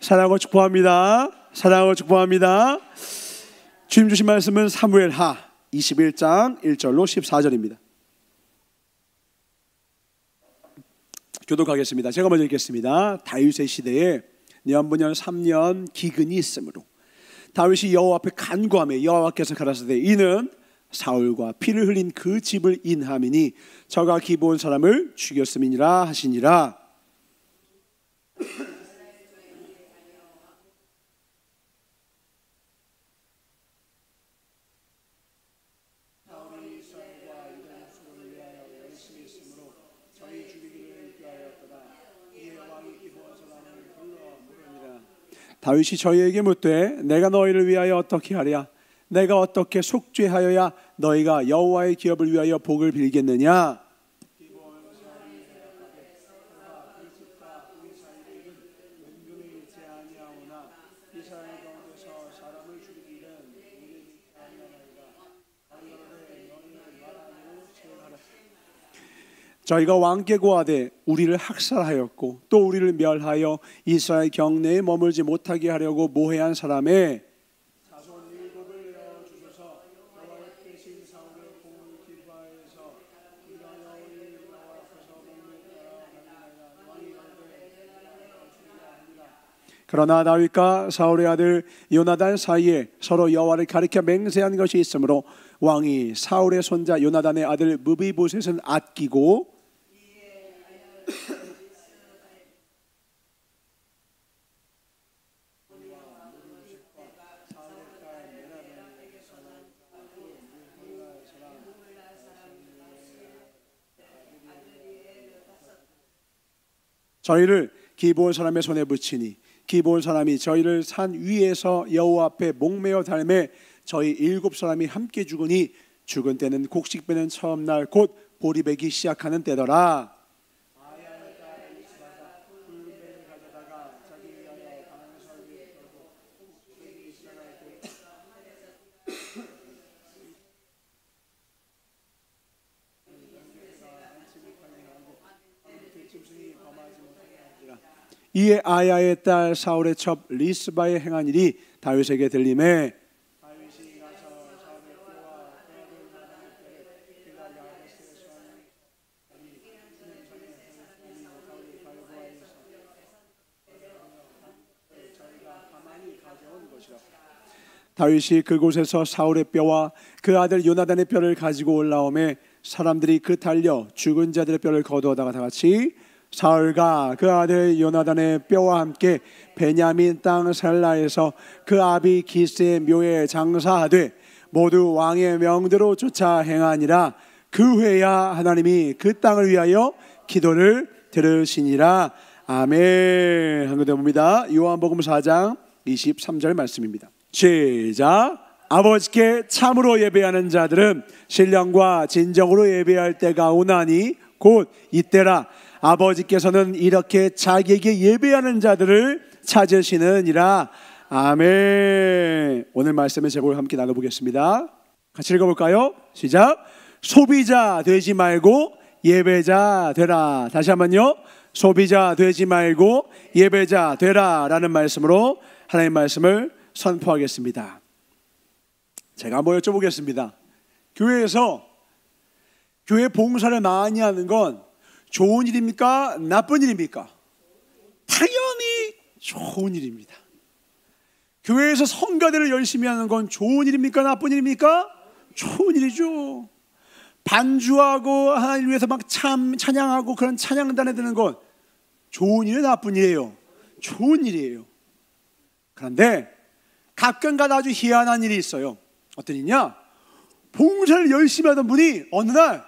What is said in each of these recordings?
사랑하고 축복합니다. 사랑하고 축복합니다. 주님 주신 말씀은 사무엘하 21장 1절로 14절입니다. 교독하겠습니다. 제가 먼저 읽겠습니다. 다윗의 시대에 년분년 3년 기근이 있으므로 다윗이 여호와 앞에 간구하며 여호와께서 가라사대 이는 사울과 피를 흘린 그 집을 인함이니 저가 기브온 사람을 죽였음이니라 하시니라. 다윗이 저희에게 묻되 내가 너희를 위하여 어떻게 하랴? 내가 어떻게 속죄하여야 너희가 여호와의 기업을 위하여 복을 빌겠느냐? 저희가 왕께 고하되 우리를 학살하였고 또 우리를 멸하여 이스라엘 경내에 머물지 못하게 하려고 모해한 사람의 자손 일곱을 내어 주소서. 여호와의 대신 사울의 공을 기브아에서 우리가 너희를 여호와 앞에서 왕이 그러나 다윗과 사울의 아들 요나단 사이에 서로 여호와를 가리켜 맹세한 것이 있으므로 왕이 사울의 손자 요나단의 아들 무비보셋은 아끼고 저희를 기브온 사람의 손에 붙이니 기브온 사람이 저희를 산 위에서 여호와 앞에 목매어 달매 저희 7사람이 함께 죽으니 죽은 때는 곡식 베는 처음 날 곧 보리 베기 시작하는 때더라. 이에 아야의 딸 사울의 첩 리스바의 행한 일이 다윗에게 들리매 다윗이 그곳에서 사울의 뼈와 그 아들 요나단의 뼈를 가지고 올라오매 사람들이 그 달려 죽은 자들의 뼈를 거두어다가 다같이 사울과 그 아들 요나단의 뼈와 함께 베냐민 땅 셀라에서 그 아비 기스의 묘에 장사하되 모두 왕의 명대로 쫓아 행하니라. 그 후에야 하나님이 그 땅을 위하여 기도를 들으시니라. 아멘. 한국대 봅니다. 요한복음 4장 23절 말씀입니다. 시작. 아버지께 참으로 예배하는 자들은 신령과 진정으로 예배할 때가 오나니 곧 이때라. 아버지께서는 이렇게 자기에게 예배하는 자들을 찾으시느니라. 아멘. 오늘 말씀의 제목을 함께 나눠보겠습니다. 같이 읽어볼까요? 시작. 소비자 되지 말고 예배자 되라. 다시 한번요. 소비자 되지 말고 예배자 되라 라는 말씀으로 하나님의 말씀을 선포하겠습니다. 제가 한번 여쭤보겠습니다. 교회에서 교회 봉사를 많이 하는 건 좋은 일입니까? 나쁜 일입니까? 당연히 좋은 일입니다. 교회에서 성가대를 열심히 하는 건 좋은 일입니까? 나쁜 일입니까? 좋은 일이죠. 반주하고 하나님을 위해서 막 찬양하고 그런 찬양단에 드는 건 좋은 일이에요? 나쁜 일이에요? 좋은 일이에요. 그런데 가끔가다 아주 희한한 일이 있어요. 어떤 일이냐? 봉사를 열심히 하던 분이 어느 날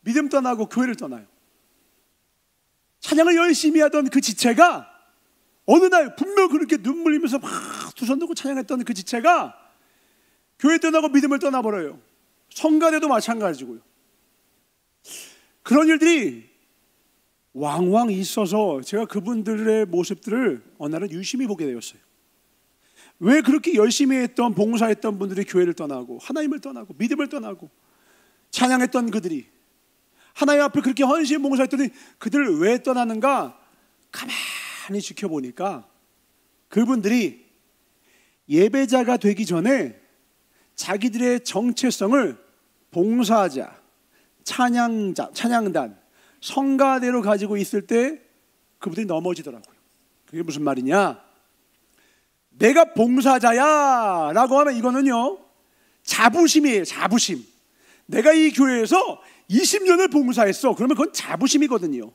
믿음 떠나고 교회를 떠나요. 찬양을 열심히 하던 그 지체가 어느 날 분명 그렇게 눈물 흘리면서 막 두 손 들고 찬양했던 그 지체가 교회 떠나고 믿음을 떠나버려요. 성가대도 마찬가지고요. 그런 일들이 왕왕 있어서 제가 그분들의 모습들을 어느 날은 유심히 보게 되었어요. 왜 그렇게 열심히 했던 봉사했던 분들이 교회를 떠나고 하나님을 떠나고 믿음을 떠나고 찬양했던 그들이 하나님 앞에 그렇게 헌신 봉사했더니 그들을 왜 떠나는가 가만히 지켜보니까 그분들이 예배자가 되기 전에 자기들의 정체성을 봉사자, 찬양단, 성가대로 가지고 있을 때 그분들이 넘어지더라고요. 그게 무슨 말이냐? 내가 봉사자야 라고 하면 이거는요, 자부심이에요. 자부심. 내가 이 교회에서 20년을 봉사했어. 그러면 그건 자부심이거든요.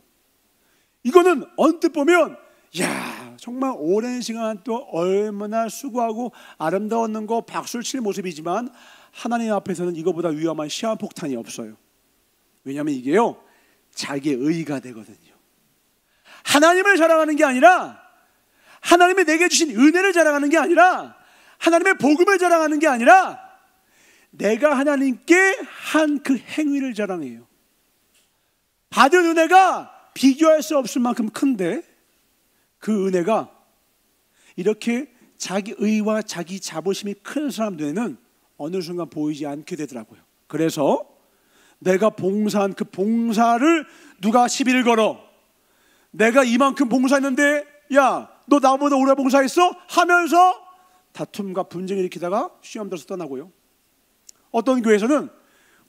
이거는 언뜻 보면 야, 정말 오랜 시간 또 얼마나 수고하고 아름다웠는 거 박수를 칠 모습이지만 하나님 앞에서는 이거보다 위험한 시한폭탄이 없어요. 왜냐하면 이게요, 자기의 의의가 되거든요. 하나님을 자랑하는 게 아니라, 하나님이 내게 주신 은혜를 자랑하는 게 아니라, 하나님의 복음을 자랑하는 게 아니라 내가 하나님께 한 그 행위를 자랑해요. 받은 은혜가 비교할 수 없을 만큼 큰데 그 은혜가 이렇게 자기 의와 자기 자부심이 큰 사람 눈에는 어느 순간 보이지 않게 되더라고요. 그래서 내가 봉사한 그 봉사를 누가 시비를 걸어, 내가 이만큼 봉사했는데 야, 너 나보다 오래 봉사했어? 하면서 다툼과 분쟁을 일으키다가 시험 들어서 떠나고요. 어떤 교회에서는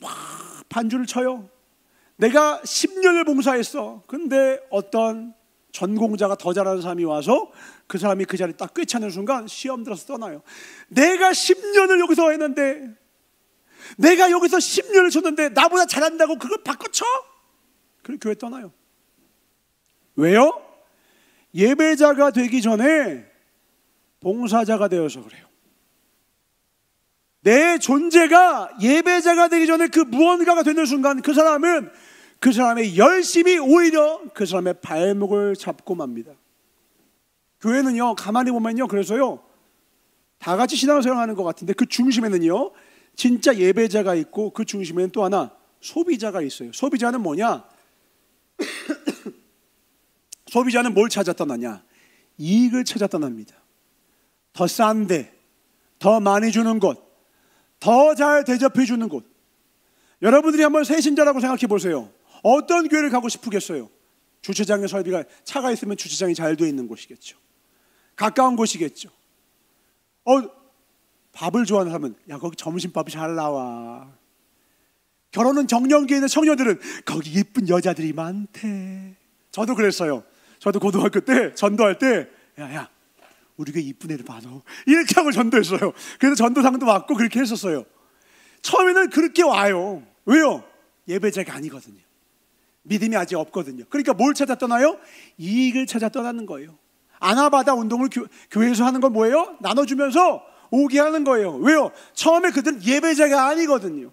막 반주를 쳐요. 내가 10년을 봉사했어. 근데 어떤 전공자가 더 잘하는 사람이 와서 그 사람이 그 자리에 딱 꿰차는 순간 시험 들어서 떠나요. 내가 10년을 여기서 했는데, 내가 여기서 10년을 쳤는데 나보다 잘한다고 그걸 바꿔쳐? 그럼 교회 떠나요. 왜요? 예배자가 되기 전에 봉사자가 되어서 그래요. 내 존재가 예배자가 되기 전에 그 무언가가 되는 순간 그 사람은 그 사람의 열심이 오히려 그 사람의 발목을 잡고 맙니다. 교회는요, 가만히 보면요, 그래서요, 다 같이 신앙생활 하는 것 같은데 그 중심에는요, 진짜 예배자가 있고 그 중심에는 또 하나 소비자가 있어요. 소비자는 뭐냐? 소비자는 뭘 찾아 떠나냐? 이익을 찾아 떠납니다. 더 싼데, 더 많이 주는 곳, 더 잘 대접해 주는 곳. 여러분들이 한번 새신자라고 생각해 보세요. 어떤 교회를 가고 싶으겠어요? 주차장의 설비가, 차가 있으면 주차장이 잘 되어 있는 곳이겠죠. 가까운 곳이겠죠. 밥을 좋아하는 사람은 야, 거기 점심밥이 잘 나와. 결혼은 정년기에 있는 청년들은 거기 예쁜 여자들이 많대. 저도 그랬어요. 저도 고등학교 때 전도할 때 야, 우리 교회 이쁜 애를 봐 너, 이렇게 하고 전도했어요. 그래서 전도상도 받고 그렇게 했었어요. 처음에는 그렇게 와요. 왜요? 예배자가 아니거든요. 믿음이 아직 없거든요. 그러니까 뭘 찾아 떠나요? 이익을 찾아 떠나는 거예요. 아나바다 운동을 교회에서 하는 건 뭐예요? 나눠주면서 오게 하는 거예요. 왜요? 처음에 그들은 예배자가 아니거든요.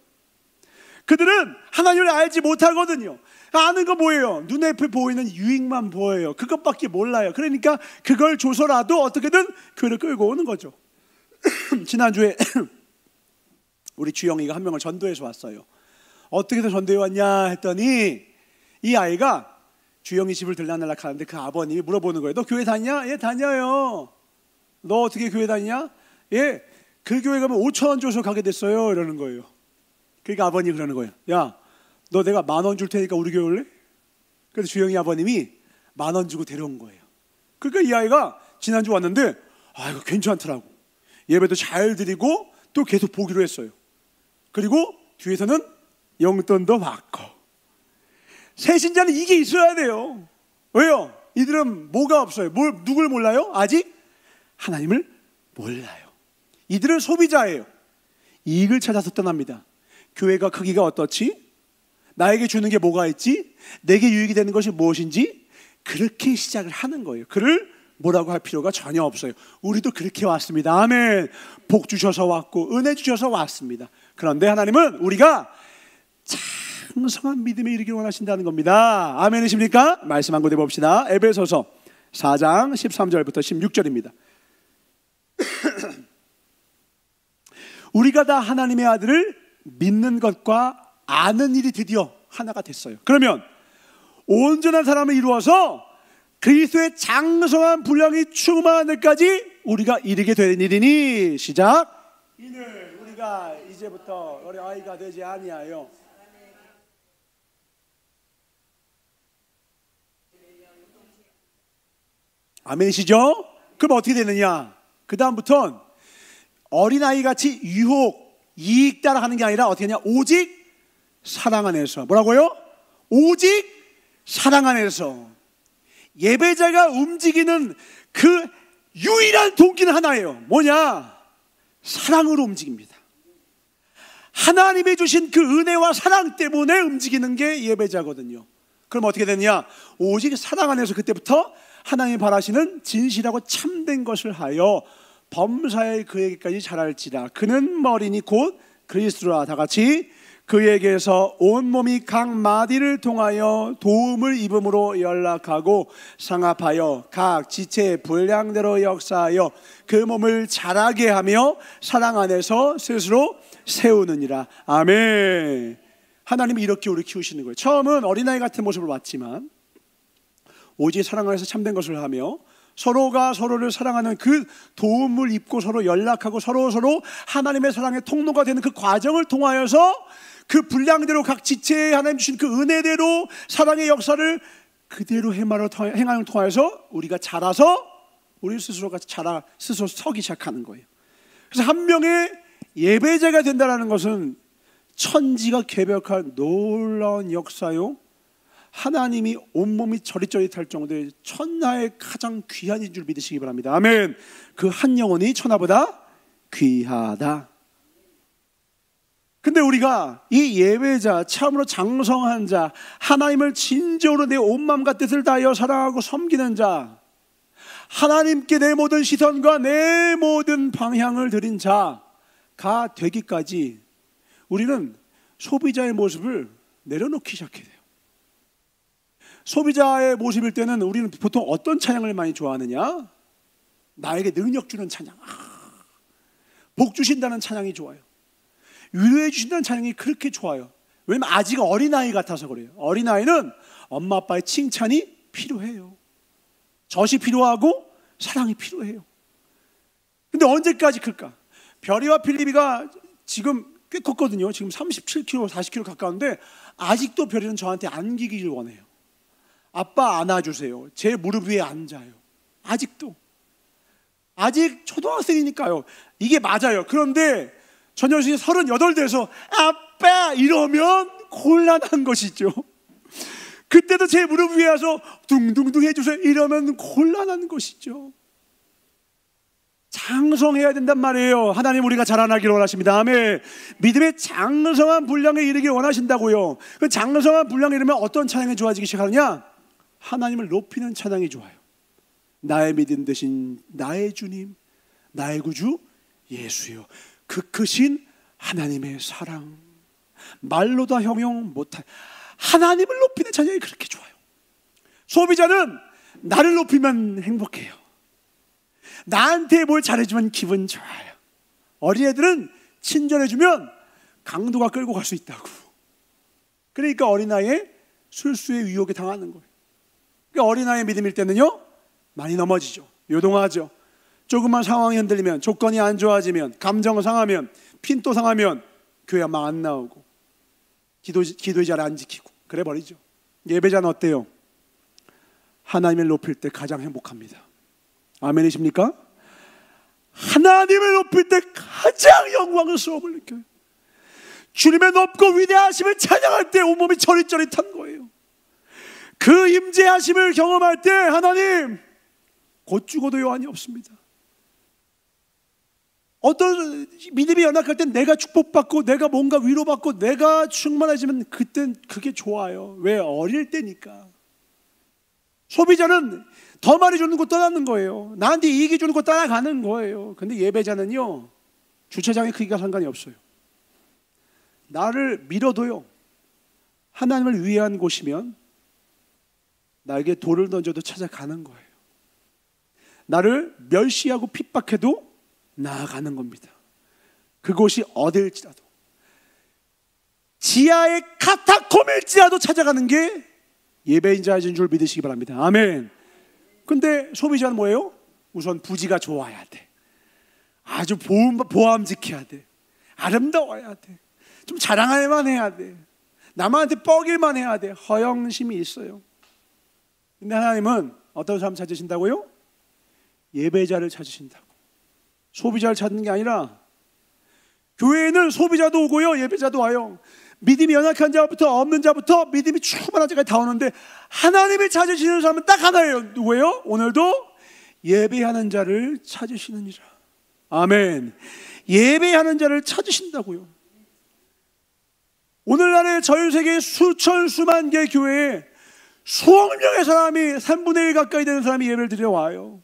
그들은 하나님을 알지 못하거든요. 아는 거 뭐예요? 눈에 보이는 유익만 보여요. 그것밖에 몰라요. 그러니까 그걸 줘서라도 어떻게든 교회를 끌고 오는 거죠. 지난주에 우리 주영이가 한 명을 전도해서 왔어요. 어떻게 해서 전도해 왔냐 했더니 이 아이가 주영이 집을 들락날락 하는데 그 아버님이 물어보는 거예요. 너 교회 다니냐? 예, 다녀요. 너 어떻게 교회 다니냐? 예, 그 교회 가면 5,000원 줘서 가게 됐어요. 이러는 거예요. 그러니까 아버님이 그러는 거예요. 야, 너 내가 10,000원 줄 테니까 우리 교회 올래? 그래서 주영이 아버님이 10,000원 주고 데려온 거예요. 그러니까 이 아이가 지난주 왔는데 이거 괜찮더라고. 예배도 잘 드리고 또 계속 보기로 했어요. 그리고 뒤에서는 용돈도 받고. 새신자는 이게 있어야 돼요. 왜요? 이들은 뭐가 없어요? 누굴 몰라요? 아직 하나님을 몰라요. 이들은 소비자예요. 이익을 찾아서 떠납니다. 교회가 크기가 어떻지? 나에게 주는 게 뭐가 있지? 내게 유익이 되는 것이 무엇인지? 그렇게 시작을 하는 거예요. 그를 뭐라고 할 필요가 전혀 없어요. 우리도 그렇게 왔습니다. 아멘. 복 주셔서 왔고 은혜 주셔서 왔습니다. 그런데 하나님은 우리가 장성한 믿음에 이르기를 원하신다는 겁니다. 아멘이십니까? 말씀 한 군데 봅시다. 에베소서 4장 13절부터 16절입니다. 우리가 다 하나님의 아들을 믿는 것과 아는 일이 드디어 하나가 됐어요. 그러면 온전한 사람을 이루어서 그리스도의 장성한 분량이 충만한 데까지 우리가 이르게 되는 일이니 시작. 이는 우리가 이제부터 어린아이가 되지 아니하여 아멘이시죠? 그럼 어떻게 되느냐? 그 다음부터는 어린아이 같이 유혹, 이익 따라 하는 게 아니라 어떻게 하냐? 오직 사랑 안에서. 뭐라고요? 오직 사랑 안에서. 예배자가 움직이는 그 유일한 동기는 하나예요. 뭐냐? 사랑으로 움직입니다. 하나님이 주신 그 은혜와 사랑 때문에 움직이는 게 예배자거든요. 그럼 어떻게 되느냐? 오직 사랑 안에서 그때부터 하나님이 바라시는 진실하고 참된 것을 하여 범사에 그에게까지 자랄지라. 그는 머리니 곧 그리스도라. 다 같이 그에게서 온몸이 각 마디를 통하여 도움을 입음으로 연락하고 상합하여 각 지체의 분량대로 역사하여 그 몸을 자라게 하며 사랑 안에서 스스로 세우느니라. 아멘. 하나님이 이렇게 우리 키우시는 거예요. 처음은 어린아이 같은 모습을 봤지만 오직 사랑 안에서 참된 것을 하며 서로가 서로를 사랑하는 그 도움을 입고 서로 연락하고 서로 하나님의 사랑의 통로가 되는 그 과정을 통하여서 그 분량대로 각 지체에 하나님 주신 그 은혜대로 사랑의 역사를 그대로 행함을 통하여서 우리가 자라서 우리 스스로가 스스로 서기 시작하는 거예요. 그래서 한 명의 예배자가 된다는 것은 천지가 개벽한 놀라운 역사요, 하나님이 온몸이 저릿저릿할 정도의 천하의 가장 귀한 줄 믿으시기 바랍니다. 아멘. 그 한 영혼이 천하보다 귀하다. 근데 우리가 이 예배자, 참으로 장성한 자, 하나님을 진정으로 내 온 마음과 뜻을 다하여 사랑하고 섬기는 자, 하나님께 내 모든 시선과 내 모든 방향을 드린 자가 되기까지 우리는 소비자의 모습을 내려놓기 시작해야 돼요. 소비자의 모습일 때는 우리는 보통 어떤 찬양을 많이 좋아하느냐? 나에게 능력 주는 찬양, 복 주신다는 찬양이 좋아요. 위로해 주신다는 찬양이 그렇게 좋아요. 왜냐면 아직 어린아이 같아서 그래요. 어린아이는 엄마 아빠의 칭찬이 필요해요. 젖이 필요하고 사랑이 필요해요. 근데 언제까지 클까? 별이와 필리비가 지금 꽤 컸거든요. 지금 37kg, 40kg 가까운데 아직도 별이는 저한테 안기기를 원해요. 아빠 안아주세요. 제 무릎 위에 앉아요. 아직도. 아직 초등학생이니까요. 이게 맞아요. 그런데 저 녀석이 38 돼서 아빠 이러면 곤란한 것이죠. 그때도 제 무릎 위에 와서 둥둥둥 해주세요 이러면 곤란한 것이죠. 장성해야 된단 말이에요. 하나님 우리가 자라나기를 원하십니다. 아멘. 믿음의 장성한 분량에 이르길 원하신다고요. 그 장성한 분량에 이르면 어떤 찬양이 좋아지기 시작하느냐? 하나님을 높이는 찬양이 좋아요. 나의 믿음 되신 나의 주님, 나의 구주 예수요, 그 크신 하나님의 사랑, 말로 다 형용 못할 하나님을 높이는 찬양이 그렇게 좋아요. 소비자는 나를 높이면 행복해요. 나한테 뭘 잘해주면 기분 좋아요. 어린애들은 친절해주면 강도가 끌고 갈 수 있다고. 그러니까 어린아이의 술수의 유혹에 당하는 거예요. 그러니까 어린아이의 믿음일 때는요, 많이 넘어지죠. 요동하죠. 조금만 상황이 흔들리면, 조건이 안 좋아지면, 감정 상하면, 핀도 상하면 교회 막 안 나오고 기도의 자리 안 지키고 그래 버리죠. 예배자는 어때요? 하나님을 높일 때 가장 행복합니다. 아멘이십니까? 하나님을 높일 때 가장 영광스러움을 느껴요. 주님의 높고 위대하심을 찬양할 때 온몸이 저릿저릿한 거예요. 그 임재하심을 경험할 때 하나님, 곧 죽어도 여한이 없습니다. 어떤 믿음이 연약할 땐 내가 축복받고 내가 뭔가 위로받고 내가 충만해지면 그땐 그게 좋아요. 왜? 어릴 때니까. 소비자는 더 많이 주는 거 떠나는 거예요. 나한테 이익이 주는 거 따라가는 거예요. 근데 예배자는요, 주차장의 크기가 상관이 없어요. 나를 밀어도요, 하나님을 위한 곳이면 나에게 돌을 던져도 찾아가는 거예요. 나를 멸시하고 핍박해도 나아가는 겁니다. 그곳이 어딜지라도, 지하의 카타콤일지라도 찾아가는 게 예배인자인 줄 믿으시기 바랍니다. 아멘. 근데 소비자는 뭐예요? 우선 부지가 좋아야 돼. 아주 보암직해야 돼. 아름다워야 돼. 좀 자랑할만 해야 돼. 남한테 뻐길만 해야 돼. 허영심이 있어요. 근데 하나님은 어떤 사람 찾으신다고요? 예배자를 찾으신다고. 소비자를 찾는 게 아니라, 교회에는 소비자도 오고요, 예배자도 와요. 믿음이 연약한 자부터 없는 자부터 믿음이 충만한 자까지 다 오는데, 하나님을 찾으시는 사람은 딱 하나예요. 누구예요? 오늘도 예배하는 자를 찾으시느니라. 아멘. 예배하는 자를 찾으신다고요. 오늘날의 전 세계 수천 수만 개 교회에 수억 명의 사람이, 3분의 1 가까이 되는 사람이 예배를 드리러 와요.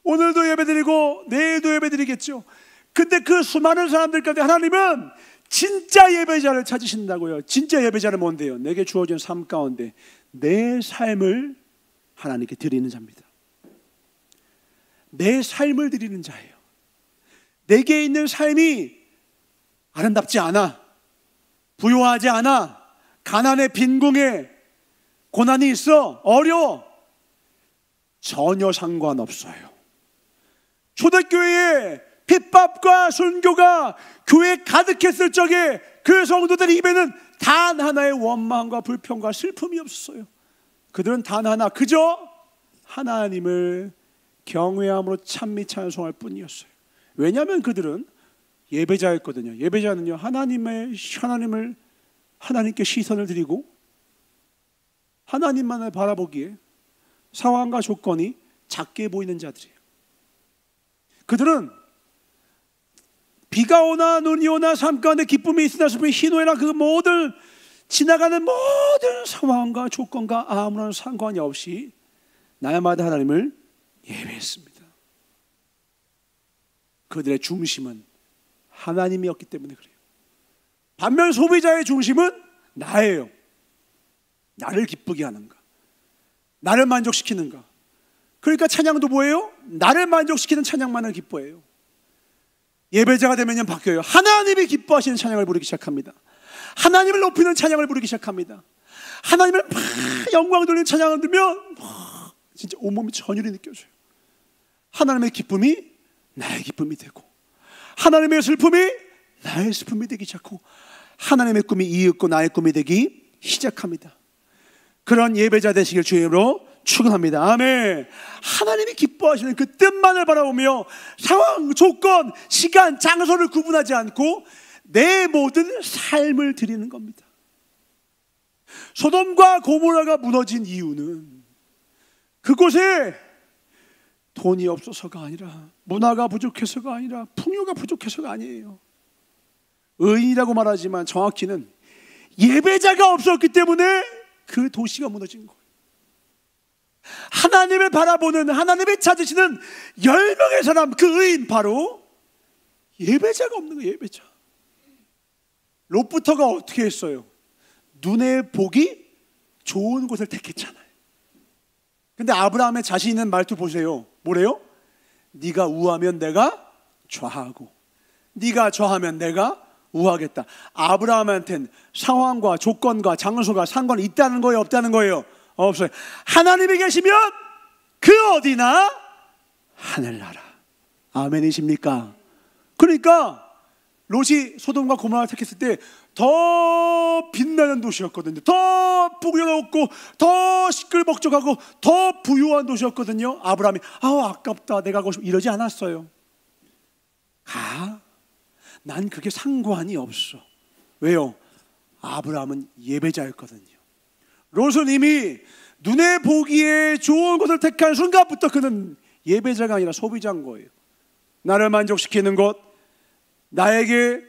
오늘도 예배드리고 내일도 예배드리겠죠. 근데 그 수많은 사람들 가운데 하나님은 진짜 예배자를 찾으신다고요. 진짜 예배자는 뭔데요? 내게 주어진 삶 가운데 내 삶을 하나님께 드리는 자입니다. 내 삶을 드리는 자예요. 내게 있는 삶이 아름답지 않아, 부유하지 않아, 가난에 빈궁에 고난이 있어, 어려워, 전혀 상관없어요. 초대교회에 핍박과 순교가 교회에 가득했을 적에 그 성도들 입에는 단 하나의 원망과 불평과 슬픔이 없었어요. 그들은 단 하나, 그저 하나님을 경외함으로 찬미 찬송할 뿐이었어요. 왜냐하면 그들은 예배자였거든요. 예배자는요, 하나님께 시선을 드리고 하나님만을 바라보기에 상황과 조건이 작게 보이는 자들이에요. 그들은 비가 오나 눈이 오나 삶 가운데 기쁨이 있으나 슬픔이 희노애락, 그 모든 지나가는 모든 상황과 조건과 아무런 상관이 없이 날마다 하나님을 예배했습니다. 그들의 중심은 하나님이었기 때문에 그래요. 반면 소비자의 중심은 나예요. 나를 기쁘게 하는가, 나를 만족시키는가. 그러니까 찬양도 뭐예요? 나를 만족시키는 찬양만을 기뻐해요. 예배자가 되면 바뀌어요. 하나님이 기뻐하시는 찬양을 부르기 시작합니다. 하나님을 높이는 찬양을 부르기 시작합니다. 하나님을 막 영광 돌리는 찬양을 들으면 진짜 온몸이 전율이 느껴져요. 하나님의 기쁨이 나의 기쁨이 되고, 하나님의 슬픔이 나의 슬픔이 되기 시작하고, 하나님의 꿈이 이윽고 나의 꿈이 되기 시작합니다. 그런 예배자 되시길 주님으로 축원합니다. 아멘. 하나님이 기뻐하시는 그 뜻만을 바라보며 상황, 조건, 시간, 장소를 구분하지 않고 내 모든 삶을 드리는 겁니다. 소돔과 고모라가 무너진 이유는 그곳에 돈이 없어서가 아니라, 문화가 부족해서가 아니라, 풍요가 부족해서가 아니에요. 의인이라고 말하지만 정확히는 예배자가 없었기 때문에 그 도시가 무너진 거예요. 하나님을 바라보는, 하나님을 찾으시는 10명의 사람, 그 의인 바로 예배자가 없는 거예요. 예배자. 롯부터가 어떻게 했어요? 눈에 보기 좋은 곳을 택했잖아요. 근데 아브라함의 자신 있는 말투 보세요. 뭐래요? 네가 우하면 내가 좌하고, 네가 좌하면 내가 우하겠다. 아브라함한테는 상황과 조건과 장소가 상관이 있다는 거예요, 없다는 거예요? 없어요. 하나님이 계시면 그 어디나 하늘나라. 아멘이십니까? 그러니까 롯이 소돔과 고모라를 택했을 때 더 빛나는 도시였거든요. 더 풍요롭고 더 시끌벅적하고 더 부유한 도시였거든요. 아브라함이 아깝다, 내가 가고 싶어, 이러지 않았어요. 난 그게 상관이 없어. 왜요? 아브라함은 예배자였거든요. 롯은 이미 눈에 보기에 좋은 것을 택한 순간부터 그는 예배자가 아니라 소비자인 거예요. 나를 만족시키는 것, 나에게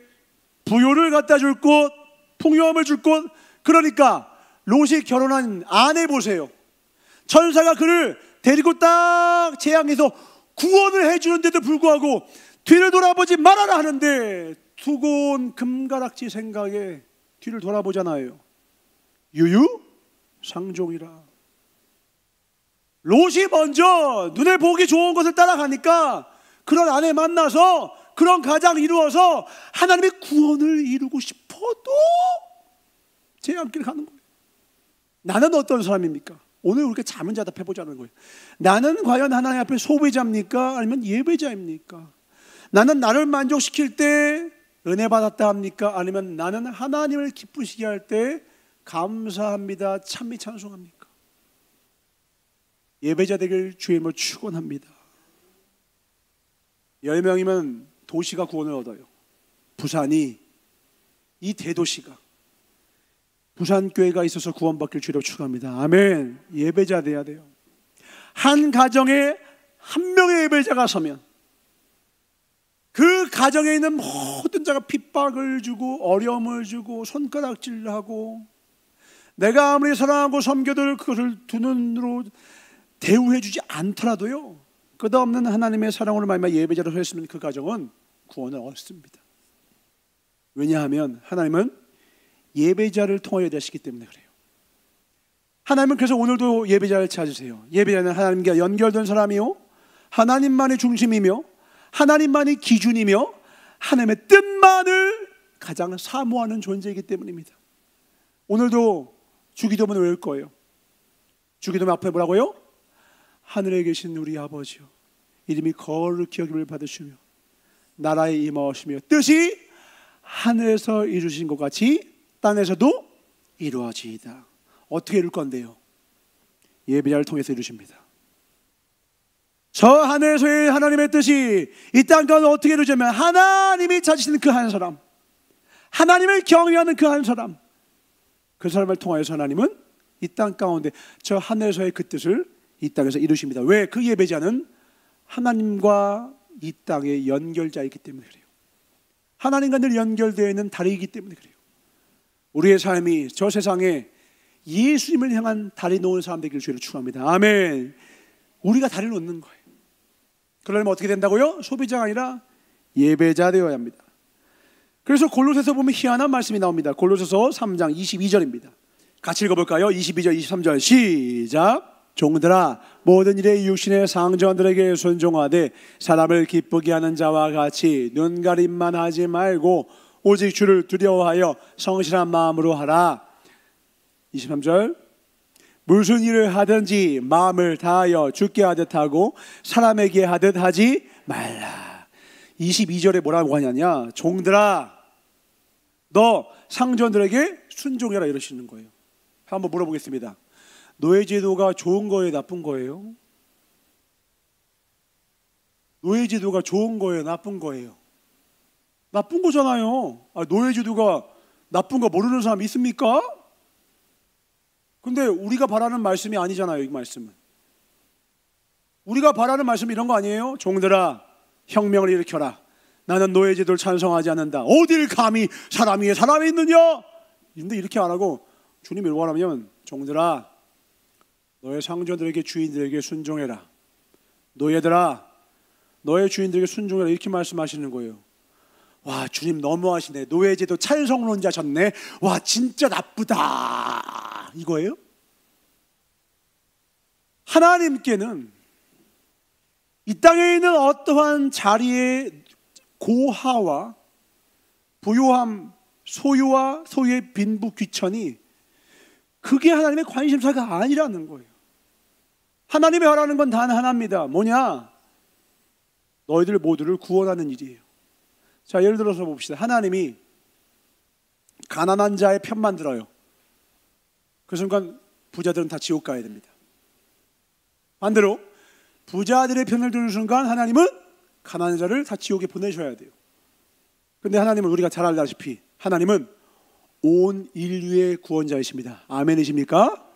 부요를 갖다 줄 곳, 풍요함을 줄 곳. 그러니까 롯이 결혼한 아내 보세요. 천사가 그를 데리고 딱 재앙해서 구원을 해주는데도 불구하고 뒤를 돌아보지 말아라 하는데 두고온 금가락지 생각에 뒤를 돌아보잖아요. 유유상종이라. 롯이 먼저 눈에 보기 좋은 것을 따라가니까 그런 아내 만나서 그런 가장 이루어서 하나님의 구원을 이루고 싶어도 재앙길 가는 거예요. 나는 어떤 사람입니까? 오늘 우리가 자문자 답해보자는 거예요. 나는 과연 하나님 앞에 소비자입니까? 아니면 예배자입니까? 나는 나를 만족시킬 때 은혜 받았다 합니까? 아니면 나는 하나님을 기쁘시게 할 때 감사합니다, 찬미 찬송합니까? 예배자 되길 주임을 축원합니다. 10명이면 도시가 구원을 얻어요. 부산이, 이 대도시가 부산교회가 있어서 구원받길 주로 축원합니다. 아멘. 예배자 돼야 돼요. 한 가정에 한 명의 예배자가 서면 그 가정에 있는 모든 자가 핍박을 주고 어려움을 주고 손가락질하고 내가 아무리 사랑하고 섬겨도 그것을 두 눈으로 대우해 주지 않더라도요, 끝없는 하나님의 사랑으로 말미암아 예배자로 했으면 그 가정은 구원을 얻습니다. 왜냐하면 하나님은 예배자를 통하여 되시기 때문에 그래요. 하나님은 그래서 오늘도 예배자를 찾으세요. 예배자는 하나님과 연결된 사람이요, 하나님만의 중심이며 하나님만이 기준이며 하나님의 뜻만을 가장 사모하는 존재이기 때문입니다. 오늘도 주기도문 외울 거예요. 주기도문 앞에 뭐라고요? 하늘에 계신 우리 아버지요, 이름이 거룩히 여김을 받으시며 나라에 임하시며 뜻이 하늘에서 이루신 것 같이 땅에서도 이루어지이다. 어떻게 이룰 건데요? 예배자를 통해서 이루십니다. 저 하늘에서의 하나님의 뜻이 이 땅 가운데 어떻게 이루어지냐면 하나님이 찾으시는 그 한 사람, 하나님을 경외하는 그 한 사람, 그 사람을 통하여서 하나님은 이 땅 가운데 저 하늘에서의 그 뜻을 이 땅에서 이루십니다. 왜? 그 예배자는 하나님과 이 땅의 연결자이기 때문에 그래요. 하나님과 늘 연결되어 있는 다리이기 때문에 그래요. 우리의 삶이 저 세상에 예수님을 향한 다리 놓은 사람 되기를 주로 축원합니다. 아멘. 우리가 다리를 놓는 거예요. 그러려면 어떻게 된다고요? 소비자가 아니라 예배자 되어야 합니다. 그래서 골로새서 보면 희한한 말씀이 나옵니다. 골로새서 3장 22절입니다. 같이 읽어볼까요? 22절 23절 시작. 종들아, 모든 일에 육신의 상전들에게 순종하되 사람을 기쁘게 하는 자와 같이 눈가림만 하지 말고 오직 주를 두려워하여 성실한 마음으로 하라. 23절 무슨 일을 하든지 마음을 다하여 주께 하듯 하고 사람에게 하듯 하지 말라. 22절에 뭐라고 하냐냐, 종들아 너 상전들에게 순종해라 이러시는 거예요. 한번 물어보겠습니다. 노예제도가 좋은 거예요, 나쁜 거예요? 노예제도가 좋은 거예요, 나쁜 거예요? 나쁜 거잖아요. 노예제도가 나쁜 거 모르는 사람 있습니까? 근데 우리가 바라는 말씀이 아니잖아요. 이 말씀은 우리가 바라는 말씀이 이런 거 아니에요? 종들아 혁명을 일으켜라. 나는 노예제도를 찬성하지 않는다. 어딜 감히 사람 위에 사람이 있느냐? 근데 이렇게 안 하고 주님이 뭐라 하면, 종들아 너의 상전들에게 주인들에게 순종해라. 노예들아 너의 주인들에게 순종해라. 이렇게 말씀하시는 거예요. 와, 주님 너무하시네. 노예제도 찬성론자셨네. 와, 진짜 나쁘다 이거예요? 하나님께는 이 땅에 있는 어떠한 자리의 고하와 부요함, 소유와 소유의 빈부 귀천이 그게 하나님의 관심사가 아니라는 거예요. 하나님이 하라는 건 단 하나입니다. 뭐냐? 너희들 모두를 구원하는 일이에요. 자, 예를 들어서 봅시다. 하나님이 가난한 자의 편만 들어요. 그 순간 부자들은 다 지옥 가야 됩니다. 반대로 부자들의 편을 드는 순간 하나님은 가난한 자를 다 지옥에 보내셔야 돼요. 근데 하나님은 우리가 잘 알다시피 하나님은 온 인류의 구원자이십니다. 아멘이십니까?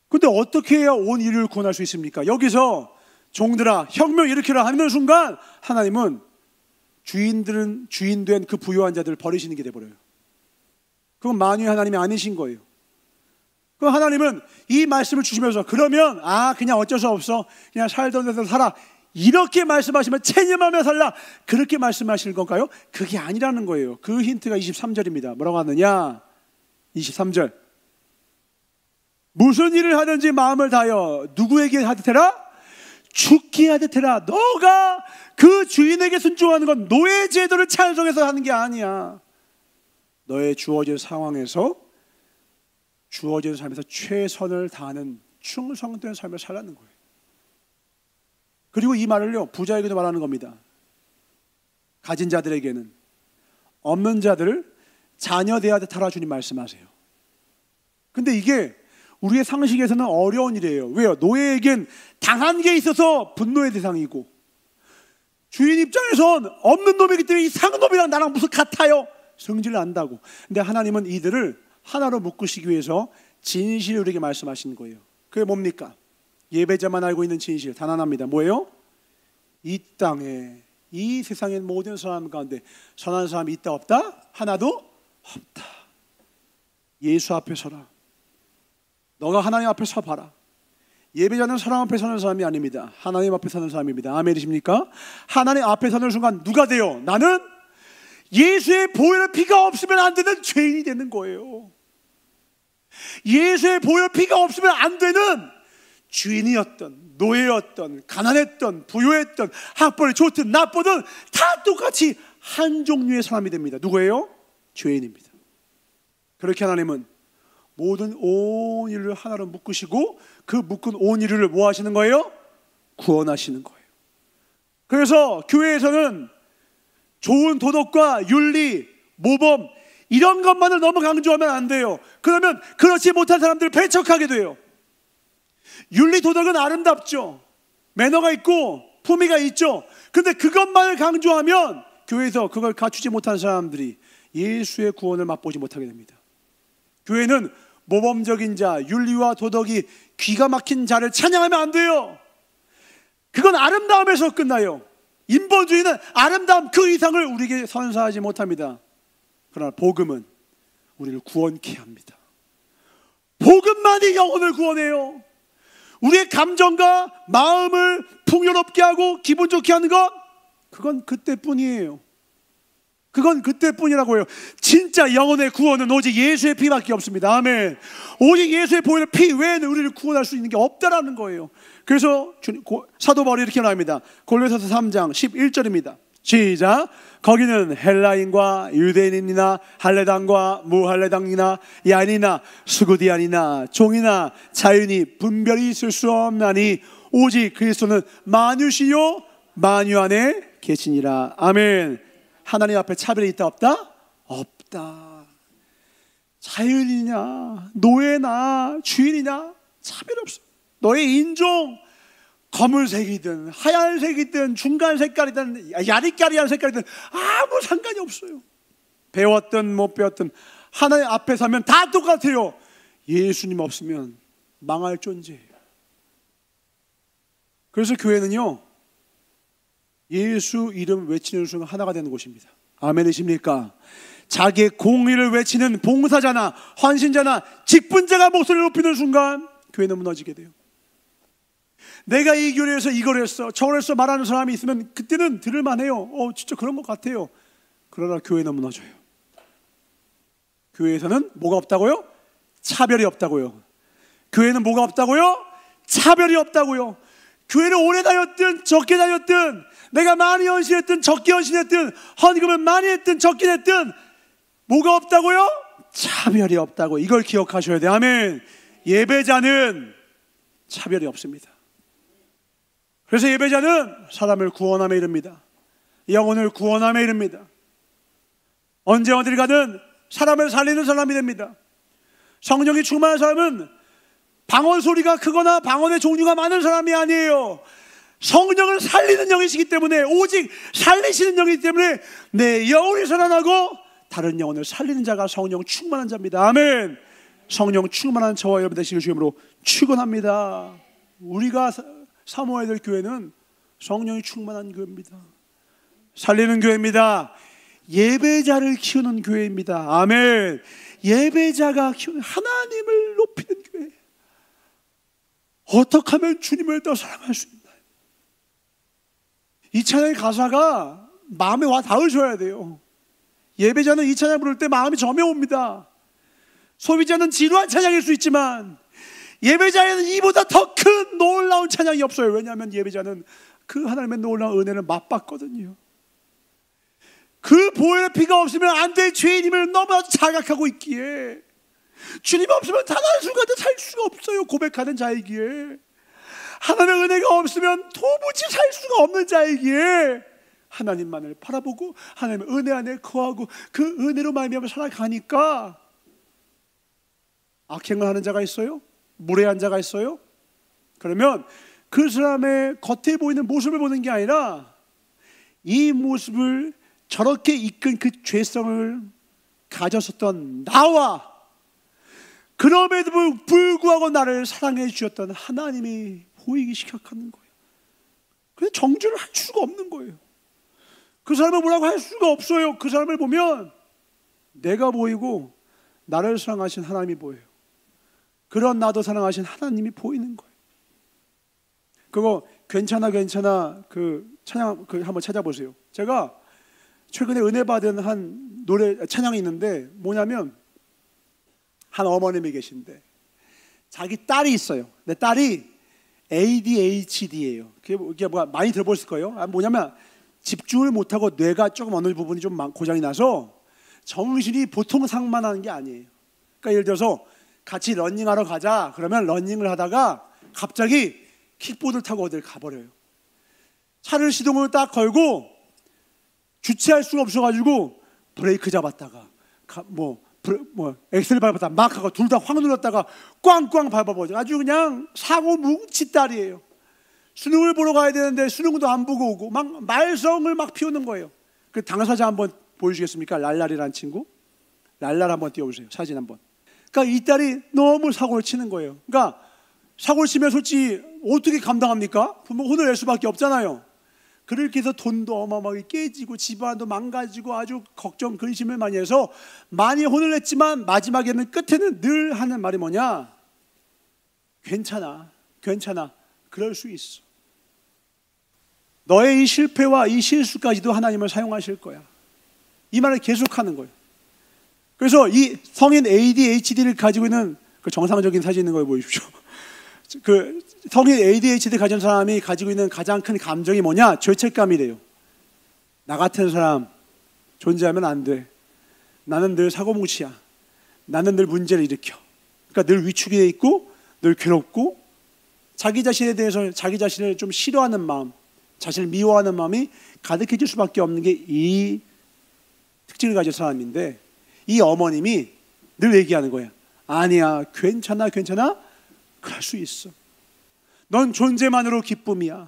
근데 어떻게 해야 온 인류를 구원할 수 있습니까? 여기서 종들아 혁명 일으키라 하는 순간 하나님은 주인된 그 부유한 자들을 버리시는 게 돼버려요. 그건 만유의 하나님이 아니신 거예요. 그럼 하나님은 이 말씀을 주시면서 그러면 그냥 어쩔 수 없어, 그냥 살던 데서 살아, 이렇게 말씀하시면 체념하며 살라, 그렇게 말씀하시는 건가요? 그게 아니라는 거예요. 그 힌트가 23절입니다. 뭐라고 하느냐? 23절 무슨 일을 하든지 마음을 다하여 누구에게 하듯 해라? 주께 하듯 해라. 너가 그 주인에게 순종하는 건 노예 제도를 찬성해서 하는 게 아니야. 너의 주어진 상황에서 주어진 삶에서 최선을 다하는 충성된 삶을 살라는 거예요. 그리고 이 말을요 부자에게도 말하는 겁니다. 가진 자들에게는 없는 자들을 자녀 대하듯 하라 주님 말씀하세요. 근데 이게 우리의 상식에서는 어려운 일이에요. 왜요? 노예에겐 당한 게 있어서 분노의 대상이고 주인 입장에선 없는 놈이기 때문에 이상한 놈이랑 나랑 무슨 같아요? 성질을 안다고. 근데 하나님은 이들을 하나로 묶으시기 위해서 진실을 우리에게 말씀하시는 거예요. 그게 뭡니까? 예배자만 알고 있는 진실 단 하나입니다. 뭐예요? 이 땅에, 이 세상의 모든 사람 가운데 선한 사람이 있다 없다? 하나도 없다. 예수 앞에 서라. 너가 하나님 앞에 서봐라. 예배자는 사람 앞에 서는 사람이 아닙니다. 하나님 앞에 서는 사람입니다. 아멘이십니까? 하나님 앞에 서는 순간 누가 돼요? 나는 예수의 보혈의 피가 없으면 안 되는 죄인이 되는 거예요. 예수의 보혈 피가 없으면 안 되는 주인이었던, 노예였던, 가난했던, 부유했던, 학벌이 좋든 나쁘든 다 똑같이 한 종류의 사람이 됩니다. 누구예요? 죄인입니다. 그렇게 하나님은 모든 온 인류를 하나로 묶으시고 그 묶은 온 인류를 뭐 하시는 거예요? 구원하시는 거예요. 그래서 교회에서는 좋은 도덕과 윤리, 모범 이런 것만을 너무 강조하면 안 돼요. 그러면 그렇지 못한 사람들을 배척하게 돼요. 윤리 도덕은 아름답죠. 매너가 있고 품위가 있죠. 근데 그것만을 강조하면 교회에서 그걸 갖추지 못한 사람들이 예수의 구원을 맛보지 못하게 됩니다. 교회는 모범적인 자, 윤리와 도덕이 기가 막힌 자를 찬양하면 안 돼요. 그건 아름다움에서 끝나요. 인본주의는 아름다움 그 이상을 우리에게 선사하지 못합니다. 그러나 복음은 우리를 구원케 합니다. 복음만이 영혼을 구원해요. 우리의 감정과 마음을 풍요롭게 하고 기분 좋게 하는 것, 그건 그때뿐이에요. 그건 그때뿐이라고 해요. 진짜 영혼의 구원은 오직 예수의 피밖에 없습니다. 아멘. 오직 예수의 보혈의 피 외에는 우리를 구원할 수 있는 게 없다라는 거예요. 그래서 사도 바울이 이렇게 말합니다. 골로새서 3장 11절입니다. 시작. 거기는 헬라인과 유대인이나 할례당과 무할례당이나 야인이나 스구디안이나 종이나 자유인이 분별이 있을 수 없나니 오직 그리스도는 만유시요 만유 안에 계시니라. 아멘. 하나님 앞에 차별이 있다 없다? 없다. 자유인이냐 노예나 주인이냐 차별 없어. 너의 인종 검은색이든 하얀색이든 중간 색깔이든 야리까리한 색깔이든 아무 상관이 없어요. 배웠든 못 배웠든 하나님 앞에 서면 다 똑같아요. 예수님 없으면 망할 존재예요. 그래서 교회는요, 예수 이름 외치는 순간 하나가 되는 곳입니다. 아멘이십니까? 자기의 공의를 외치는 봉사자나 헌신자나 직분자가 목소리를 높이는 순간 교회는 무너지게 돼요. 내가 이 교회에서 이걸 했어 저걸 했어 말하는 사람이 있으면 그때는 들을만해요. 진짜 그런 것 같아요. 그러나 교회는 무너져요. 교회에서는 뭐가 없다고요? 차별이 없다고요. 교회는 뭐가 없다고요? 차별이 없다고요. 교회를 오래 다녔든 적게 다녔든 내가 많이 헌신했든 적게 헌신했든 헌금을 많이 했든 적게 했든 뭐가 없다고요? 차별이 없다고. 이걸 기억하셔야 돼요. 아멘. 예배자는 차별이 없습니다. 그래서 예배자는 사람을 구원함에 이릅니다. 영혼을 구원함에 이릅니다. 언제 어딜 가든 사람을 살리는 사람이 됩니다. 성령이 충만한 사람은 방언 소리가 크거나 방언의 종류가 많은 사람이 아니에요. 성령을 살리는 영이시기 때문에, 오직 살리시는 영이기 때문에 내 영혼이 살아나고 다른 영혼을 살리는 자가 성령 충만한 자입니다. 아멘. 성령 충만한 저와 여러분 되시길 주님으로 축원합니다. 우리가 사모해야 될 교회는 성령이 충만한 교회입니다. 살리는 교회입니다. 예배자를 키우는 교회입니다. 아멘. 예배자가 키우는 하나님을 높이는 교회. 어떻게 하면 주님을 더 사랑할 수 있나요? 이 찬양의 가사가 마음에 와 닿으셔야 돼요. 예배자는 이 찬양 부를 때 마음이 점여옵니다. 소비자는 지루한 찬양일 수 있지만 예배자에는 이보다 더 큰 놀라운 찬양이 없어요. 왜냐하면 예배자는 그 하나님의 놀라운 은혜를 맛봤거든요. 그 보혈의 피가 없으면 안 될 죄인임을 너무나도 자각하고 있기에, 주님 없으면 단 한순간도 살 수가 없어요 고백하는 자이기에, 하나님의 은혜가 없으면 도무지 살 수가 없는 자이기에 하나님만을 바라보고 하나님의 은혜 안에 거하고 그 은혜로 말미암아 살아가니까, 악행을 하는 자가 있어요? 무례한 자가 있어요? 그러면 그 사람의 겉에 보이는 모습을 보는 게 아니라 이 모습을 저렇게 이끈 그 죄성을 가졌었던 나와 그럼에도 불구하고 나를 사랑해 주셨던 하나님이 보이기 시작하는 거예요. 그래서 정죄를 할 수가 없는 거예요. 그 사람을 뭐라고 할 수가 없어요. 그 사람을 보면 내가 보이고 나를 사랑하신 하나님이 보여요. 그런 나도 사랑하신 하나님이 보이는 거예요. 그거 괜찮아 그 찬양 그 한번 찾아보세요. 제가 최근에 은혜 받은 한 노래 찬양이 있는데 뭐냐면 한 어머님이 계신데 자기 딸이 있어요. 내 딸이 ADHD예요. 그게 뭐가 많이 들어보셨을 거예요. 뭐냐면 집중을 못하고 뇌가 조금 어느 부분이 좀 고장이 나서 정신이 보통 상만하는 게 아니에요. 그러니까 예를 들어서 같이 러닝하러 가자 그러면 러닝을 하다가 갑자기 킥보드를 타고 어딜 가버려요. 차를 시동을 딱 걸고 주체할 수가 없어가지고 브레이크 잡았다가 엑셀 밟았다가 막 하고 둘 다 확 눌렀다가 꽝꽝 밟아버려. 아주 그냥 사고 뭉치 딸이에요. 수능을 보러 가야 되는데 수능도 안 보고 오고 막 말썽을 막 피우는 거예요. 그 당사자 한번 보여주겠습니까? 랄랄이라는 친구. 랄랄 한번 띄워보세요. 사진 한번. 그러니까 이 딸이 너무 사고를 치는 거예요. 그러니까 사고를 치면 솔직히 어떻게 감당합니까? 부모 혼을 낼 수밖에 없잖아요. 그렇게 해서 돈도 어마어마하게 깨지고 집안도 망가지고 아주 걱정 근심을 많이 해서 많이 혼을 냈지만 마지막에는 끝에는 늘 하는 말이 뭐냐? 괜찮아 그럴 수 있어. 너의 이 실패와 이 실수까지도 하나님을 사용하실 거야. 이 말을 계속하는 거예요. 그래서 이 성인 ADHD를 가지고 있는 그 정상적인 사진 있는 걸 보여주십시오. 그 성인 ADHD 가진 사람이 가지고 있는 가장 큰 감정이 뭐냐? 죄책감이래요. 나 같은 사람 존재하면 안 돼. 나는 늘 사고뭉치야. 나는 늘 문제를 일으켜. 그러니까 늘 위축이 돼 있고 늘 괴롭고 자기 자신에 대해서 자기 자신을 좀 싫어하는 마음, 자신을 미워하는 마음이 가득해질 수밖에 없는 게 이 특징을 가진 사람인데 이 어머님이 늘 얘기하는 거야. 아니야, 괜찮아 그럴 수 있어. 넌 존재만으로 기쁨이야.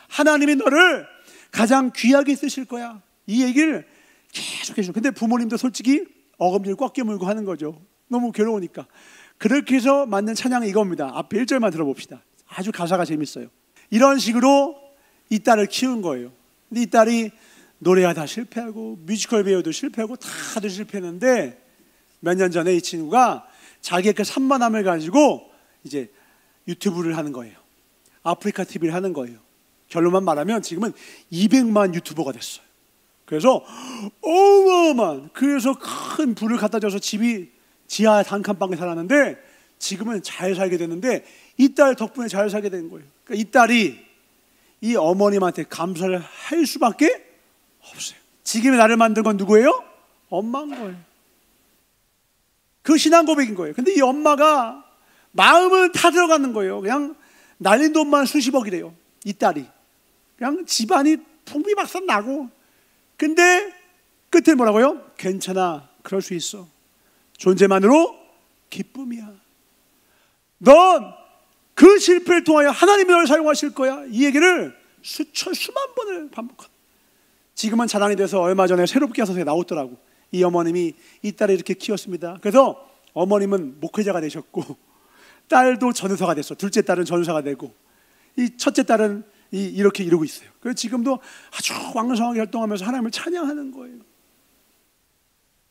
하나님이 너를 가장 귀하게 쓰실 거야. 이 얘기를 계속 해줘. 근데 부모님도 솔직히 어금니를 꽉 깨물고 하는 거죠. 너무 괴로우니까. 그렇게 해서 만든 찬양이 이겁니다. 앞에 1절만 들어봅시다. 아주 가사가 재밌어요. 이런 식으로 이 딸을 키운 거예요. 근데 이 딸이 노래하다 실패하고 뮤지컬 배우도 실패하고 다들 실패했는데 몇 년 전에 이 친구가 자기의 그 산만함을 가지고 이제 유튜브를 하는 거예요. 아프리카 TV를 하는 거예요. 결론만 말하면 지금은 200만 유튜버가 됐어요. 그래서 어마어마한, 그래서 큰 부를 갖다 줘서 집이 지하 단칸방에 살았는데 지금은 잘 살게 됐는데 이 딸 덕분에 잘 살게 된 거예요. 그러니까 이 딸이 이 어머님한테 감사를 할 수밖에 없어요. 지금의 나를 만든 건 누구예요? 엄마인 거예요. 그 신앙 고백인 거예요. 근데 이 엄마가 마음은 타 들어가는 거예요. 그냥 날린 돈만 수십억이래요. 이 딸이 그냥 집안이 풍비박산 나고, 근데 끝에 뭐라고요? 괜찮아, 그럴 수 있어. 존재만으로 기쁨이야. 넌 그 실패를 통하여 하나님이 너를 사용하실 거야. 이 얘기를 수만 번을 반복한. 지금은 자랑이 돼서 얼마 전에 새롭게 와서 나오더라고. 이 어머님이 이 딸을 이렇게 키웠습니다. 그래서 어머님은 목회자가 되셨고 딸도 전도사가 됐어. 둘째 딸은 전도사가 되고 이 첫째 딸은 이렇게 이러고 있어요. 그래서 지금도 아주 왕성하게 활동하면서 하나님을 찬양하는 거예요.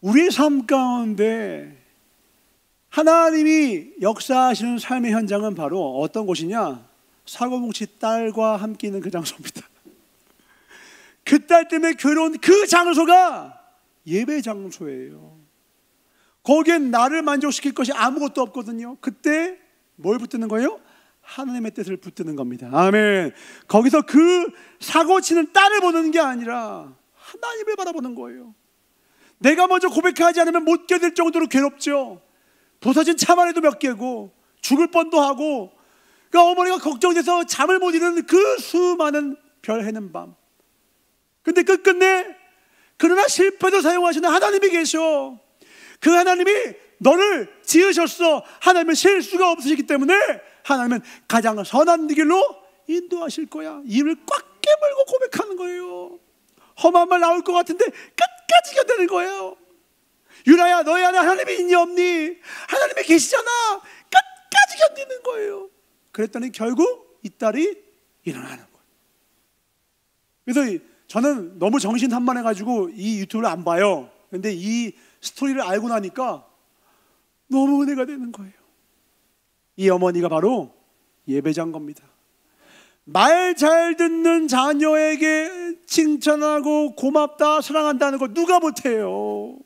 우리의 삶 가운데 하나님이 역사하시는 삶의 현장은 바로 어떤 곳이냐? 사고뭉치 딸과 함께 있는 그 장소입니다. 그 딸 때문에 괴로운 그 장소가 예배 장소예요. 거기엔 나를 만족시킬 것이 아무것도 없거든요. 그때 뭘 붙드는 거예요? 하나님의 뜻을 붙드는 겁니다. 아멘. 거기서 그 사고치는 딸을 보는 게 아니라 하나님을 바라보는 거예요. 내가 먼저 고백하지 않으면 못 견딜 정도로 괴롭죠. 부서진 차만 해도 몇 개고 죽을 뻔도 하고, 그러니까 어머니가 걱정돼서 잠을 못 이루는 그 수많은 별 해는 밤. 근데 끝끝내 그러나 실패도 사용하시는 하나님이 계셔. 그 하나님이 너를 지으셨어. 하나님은 실수가 없으시기 때문에 하나님은 가장 선한 길로 인도하실 거야. 입을 꽉 깨물고 고백하는 거예요. 험한 말 나올 것 같은데 끝까지 견디는 거예요. 유라야, 너희 안에 하나님이 있니 없니? 하나님이 계시잖아. 끝까지 견디는 거예요. 그랬더니 결국 이 딸이 일어나는 거예요. 그래서 저는 너무 정신한만해가지고 이 유튜브를 안 봐요. 근데 이 스토리를 알고 나니까 너무 은혜가 되는 거예요. 이 어머니가 바로 예배자인 겁니다. 말 잘 듣는 자녀에게 칭찬하고 고맙다, 사랑한다는 거 누가 못해요?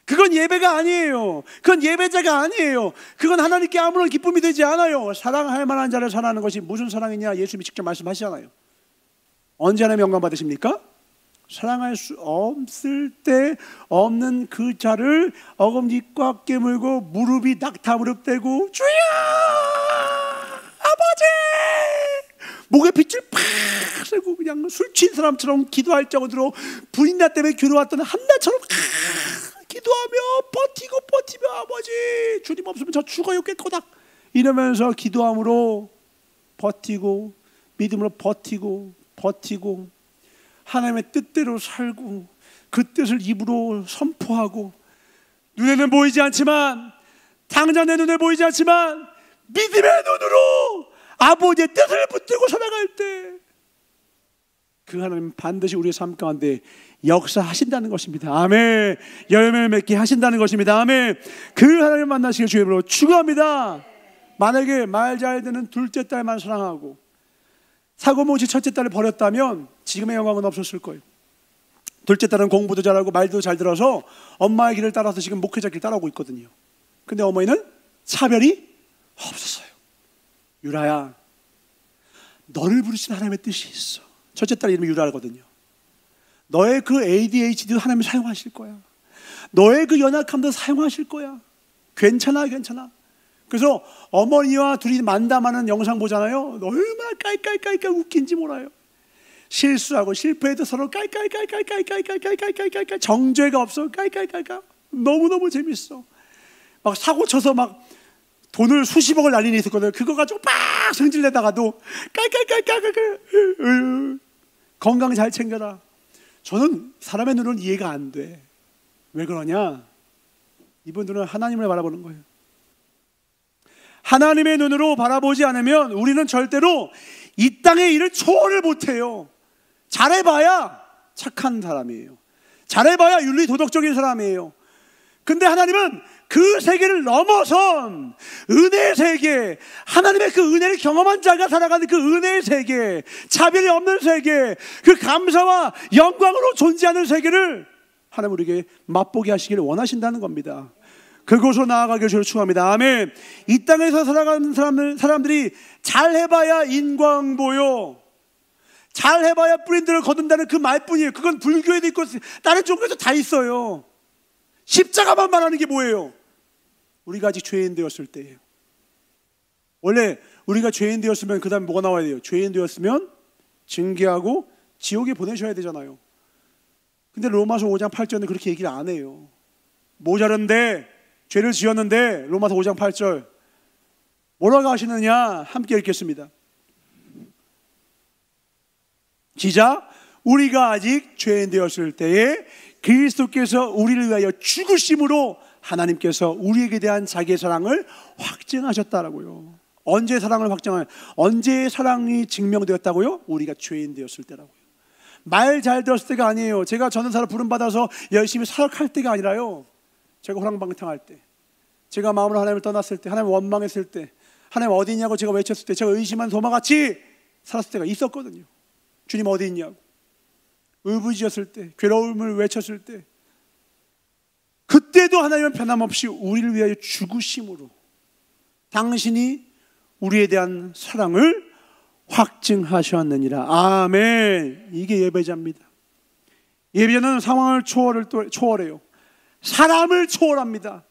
그건 예배가 아니에요. 그건 예배자가 아니에요. 그건 하나님께 아무런 기쁨이 되지 않아요. 사랑할 만한 자를 사랑하는 것이 무슨 사랑이냐? 예수님이 직접 말씀하시잖아요. 언제 하나님 영광 받으십니까? 사랑할 수 없을 때 없는 그 자를 어금니 꽉 깨물고 무릎이 낙타 무릎 대고 주여 아버지 목에 빗줄 팍 세고 그냥 술 취한 사람처럼 기도할 정도로 부인나 때문에 괴로웠던 한나처럼 기도하며 버티며 아버지 주님 없으면 저 죽어요 깨꼬닥 이러면서 기도함으로 버티고 믿음으로 버티고 하나님의 뜻대로 살고 그 뜻을 입으로 선포하고 눈에는 보이지 않지만 당장 내 눈에 보이지 않지만 믿음의 눈으로 아버지의 뜻을 붙들고 살아갈 때 그 하나님 반드시 우리의 삶 가운데 역사하신다는 것입니다. 아멘. 열매를 맺게 하신다는 것입니다. 아멘. 그 하나님을 만나시길 주의 이름으로 축원합니다. 만약에 말 잘 듣는 둘째 딸만 사랑하고 사고뭉치 첫째 딸을 버렸다면 지금의 영광은 없었을 거예요. 둘째 딸은 공부도 잘하고 말도 잘 들어서 엄마의 길을 따라서 지금 목회자 길 따라오고 있거든요. 근데 어머니는 차별이 없었어요. 유라야, 너를 부르신 하나님의 뜻이 있어. 첫째 딸 이름이 유라거든요. 너의 그 ADHD도 하나님이 사용하실 거야. 너의 그 연약함도 사용하실 거야. 괜찮아. 그래서 어머니와 둘이 만담하는 영상 보잖아요. 얼마나 깔깔깔깔 웃긴지 몰라요. 실수하고 실패해도 서로 깔깔깔깔깔깔깔깔깔깔 정죄가 없어. 깔깔깔깔 너무너무 재밌어. 막 사고 쳐서 막 돈을 수십억을 날리는 애 있었거든요. 그거 가지고 막 성질내다가도 깔깔깔깔깔 건강 잘 챙겨라. 저는 사람의 눈은 이해가 안 돼. 왜 그러냐? 이분들은 하나님을 바라보는 거예요. 하나님의 눈으로 바라보지 않으면 우리는 절대로 이 땅의 일을 초월을 못해요. 잘해봐야 착한 사람이에요. 잘해봐야 윤리 도덕적인 사람이에요. 근데 하나님은 그 세계를 넘어선 은혜의 세계, 하나님의 그 은혜를 경험한 자가 살아가는 그 은혜의 세계, 차별이 없는 세계, 그 감사와 영광으로 존재하는 세계를 하나님 우리에게 맛보게 하시기를 원하신다는 겁니다. 그곳으로 나아가기를 주를 축원합니다. 아멘. 이 땅에서 살아가는 사람들이 잘해봐야 인광 보여, 잘해봐야 뿌린들을 거둔다는 그 말뿐이에요. 그건 불교에도 있고 다른 종교에도 다 있어요. 십자가만 말하는 게 뭐예요? 우리가 아직 죄인 되었을 때예요. 원래 우리가 죄인 되었으면 그 다음에 뭐가 나와야 돼요? 죄인 되었으면 징계하고 지옥에 보내셔야 되잖아요. 근데 로마서 5장 8절은 그렇게 얘기를 안 해요. 모자른데 죄를 지었는데 로마서 5장 8절 뭐라고 하시느냐? 함께 읽겠습니다. 시작. 우리가 아직 죄인 되었을 때에 그리스도께서 우리를 위하여 죽으심으로 하나님께서 우리에게 대한 자기의 사랑을 확증하셨다라고요. 언제 사랑을 확증하냐? 언제 사랑이 증명되었다고요? 우리가 죄인 되었을 때라고요. 말 잘 들었을 때가 아니에요. 제가 전도사로 부름받아서 열심히 사역할 때가 아니라요. 제가 호랑방탕할 때, 제가 마음으로 하나님을 떠났을 때, 하나님 원망했을 때, 하나님 어디 있냐고 제가 외쳤을 때, 제가 의심한 도마같이 살았을 때가 있었거든요. 주님 어디 있냐고 울부짖었을 때, 괴로움을 외쳤을 때, 그때도 하나님은 변함없이 우리를 위하여 죽으심으로 당신이 우리에 대한 사랑을 확증하셨느니라. 아멘. 이게 예배자입니다. 예배자는 상황을 초월해요. 사람을 초월합니다.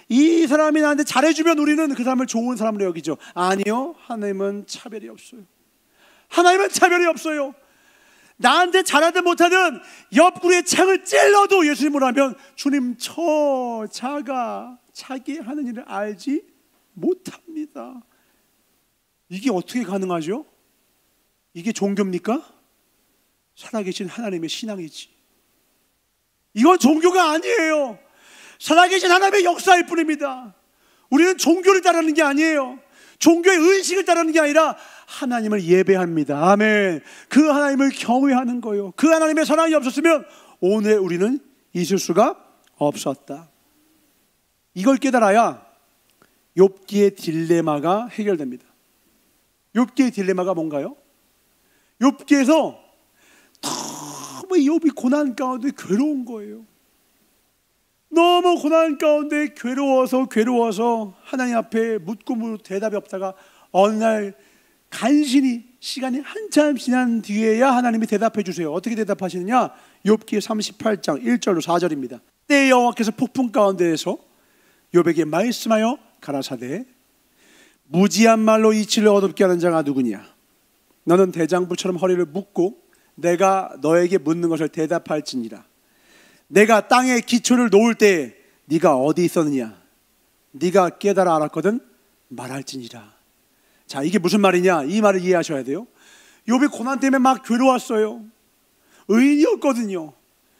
이 사람이 나한테 잘해주면 우리는 그 사람을 좋은 사람으로 여기죠. 아니요, 하나님은 차별이 없어요. 하나님은 차별이 없어요. 나한테 잘하든 못하든 옆구리에 창을 찔러도 예수님을 하면 주님 저 자가 자기 하는 일을 알지 못합니다. 이게 어떻게 가능하죠? 이게 종교입니까? 살아계신 하나님의 신앙이지. 이건 종교가 아니에요. 살아계신 하나님의 역사일 뿐입니다. 우리는 종교를 따르는 게 아니에요. 종교의 의식을 따르는 게 아니라 하나님을 예배합니다. 아멘. 그 하나님을 경외하는 거예요. 그 하나님의 사랑이 없었으면 오늘 우리는 있을 수가 없었다. 이걸 깨달아야 욥기의 딜레마가 해결됩니다. 욥기의 딜레마가 뭔가요? 욥기에서 너무 욥이 고난 가운데 괴로운 거예요. 너무 고난 가운데 괴로워서 하나님 앞에 묻고 대답이 없다가 어느 날 간신히 시간이 한참 지난 뒤에야 하나님이 대답해 주세요. 어떻게 대답하시느냐? 욥기 38장 1절로 4절입니다. 때에 여호와께서 폭풍 가운데에서 욥에게 말씀하여 가라사대 무지한 말로 이치를 어둡게 하는 자가 누구냐? 너는 대장부처럼 허리를 묶고 내가 너에게 묻는 것을 대답할지니라. 내가 땅에 기초를 놓을 때 네가 어디 있었느냐? 네가 깨달아 알았거든 말할지니라. 자, 이게 무슨 말이냐? 이 말을 이해하셔야 돼요. 욥이 고난 때문에 막 괴로웠어요. 의인이었거든요.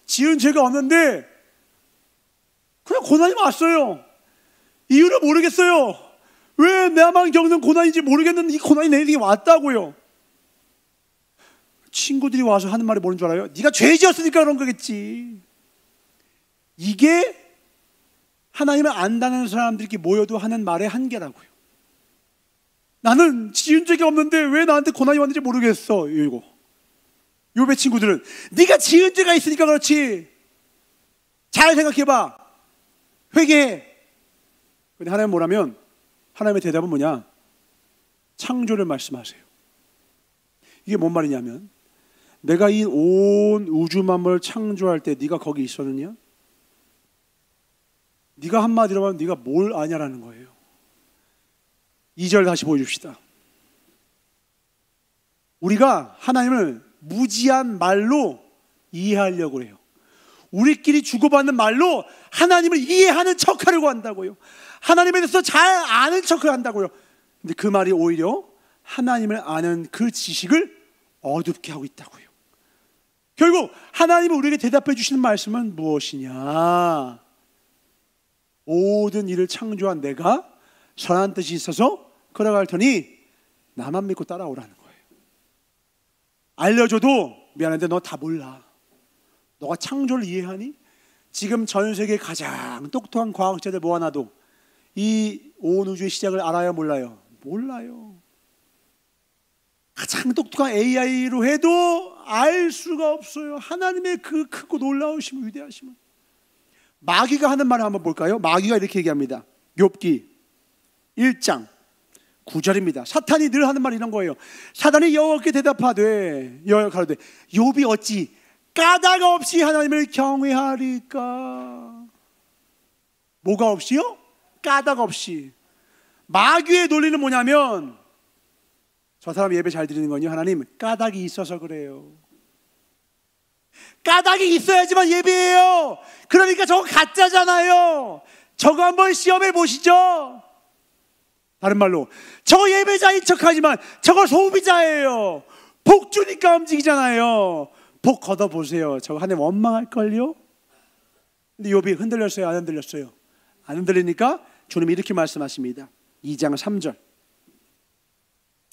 지은 죄가 없는데 그냥 고난이 왔어요. 이유를 모르겠어요. 왜 나만 겪는 고난인지 모르겠는데 이 고난이 내게 왔다고요. 친구들이 와서 하는 말이 뭐는 줄 알아요? 네가 죄 지었으니까 그런 거겠지. 이게 하나님을 안다는 사람들이 모여도 하는 말의 한계라고요. 나는 지은 죄가 없는데 왜 나한테 고난이 왔는지 모르겠어. 이거 욥의 친구들은 네가 지은 죄가 있으니까 그렇지. 잘 생각해봐. 회개해. 근데 하나님 뭐라면 하나님의 대답은 뭐냐? 창조를 말씀하세요. 이게 뭔 말이냐면 내가 이 온 우주 만물을 창조할 때 네가 거기 있었느냐? 네가 한마디로 하면 네가 뭘 아냐라는 거예요. 2절 다시 보여줍시다. 우리가 하나님을 무지한 말로 이해하려고 해요. 우리끼리 주고받는 말로 하나님을 이해하는 척하려고 한다고요. 하나님에 대해서 잘 아는 척을 한다고요. 근데 그 말이 오히려 하나님을 아는 그 지식을 어둡게 하고 있다고요. 결국 하나님은 우리에게 대답해 주시는 말씀은 무엇이냐? 모든 일을 창조한 내가 선한 뜻이 있어서 걸어갈 테니 나만 믿고 따라오라는 거예요. 알려줘도 미안한데 너 다 몰라. 너가 창조를 이해하니? 지금 전 세계 가장 똑똑한 과학자들 모아놔도 이 온 우주의 시작을 알아요 몰라요? 몰라요. 가장 똑똑한 AI로 해도 알 수가 없어요. 하나님의 그 크고 놀라우심, 위대하심을. 마귀가 하는 말을 한번 볼까요? 마귀가 이렇게 얘기합니다. 욥기 1장 9절입니다. 사탄이 늘 하는 말이 이런 거예요. 사탄이 여호와께 대답하되 가로되 욥이 어찌 까닭 없이 하나님을 경외하리까? 뭐가 없이요? 까닭 없이. 마귀의 논리는 뭐냐면 저 사람 예배 잘 드리는 건요, 하나님 까닭이 있어서 그래요. 까닭이 있어야지만 예배해요. 그러니까 저거 가짜잖아요. 저거 한번 시험해 보시죠. 다른 말로 저거 예배자인 척하지만 저거 소비자예요. 복 주니까 움직이잖아요. 복 걷어보세요. 저거 하나님 원망할걸요. 근데 욥이 흔들렸어요? 안 흔들렸어요? 안 흔들리니까 주님이 이렇게 말씀하십니다. 2장 3절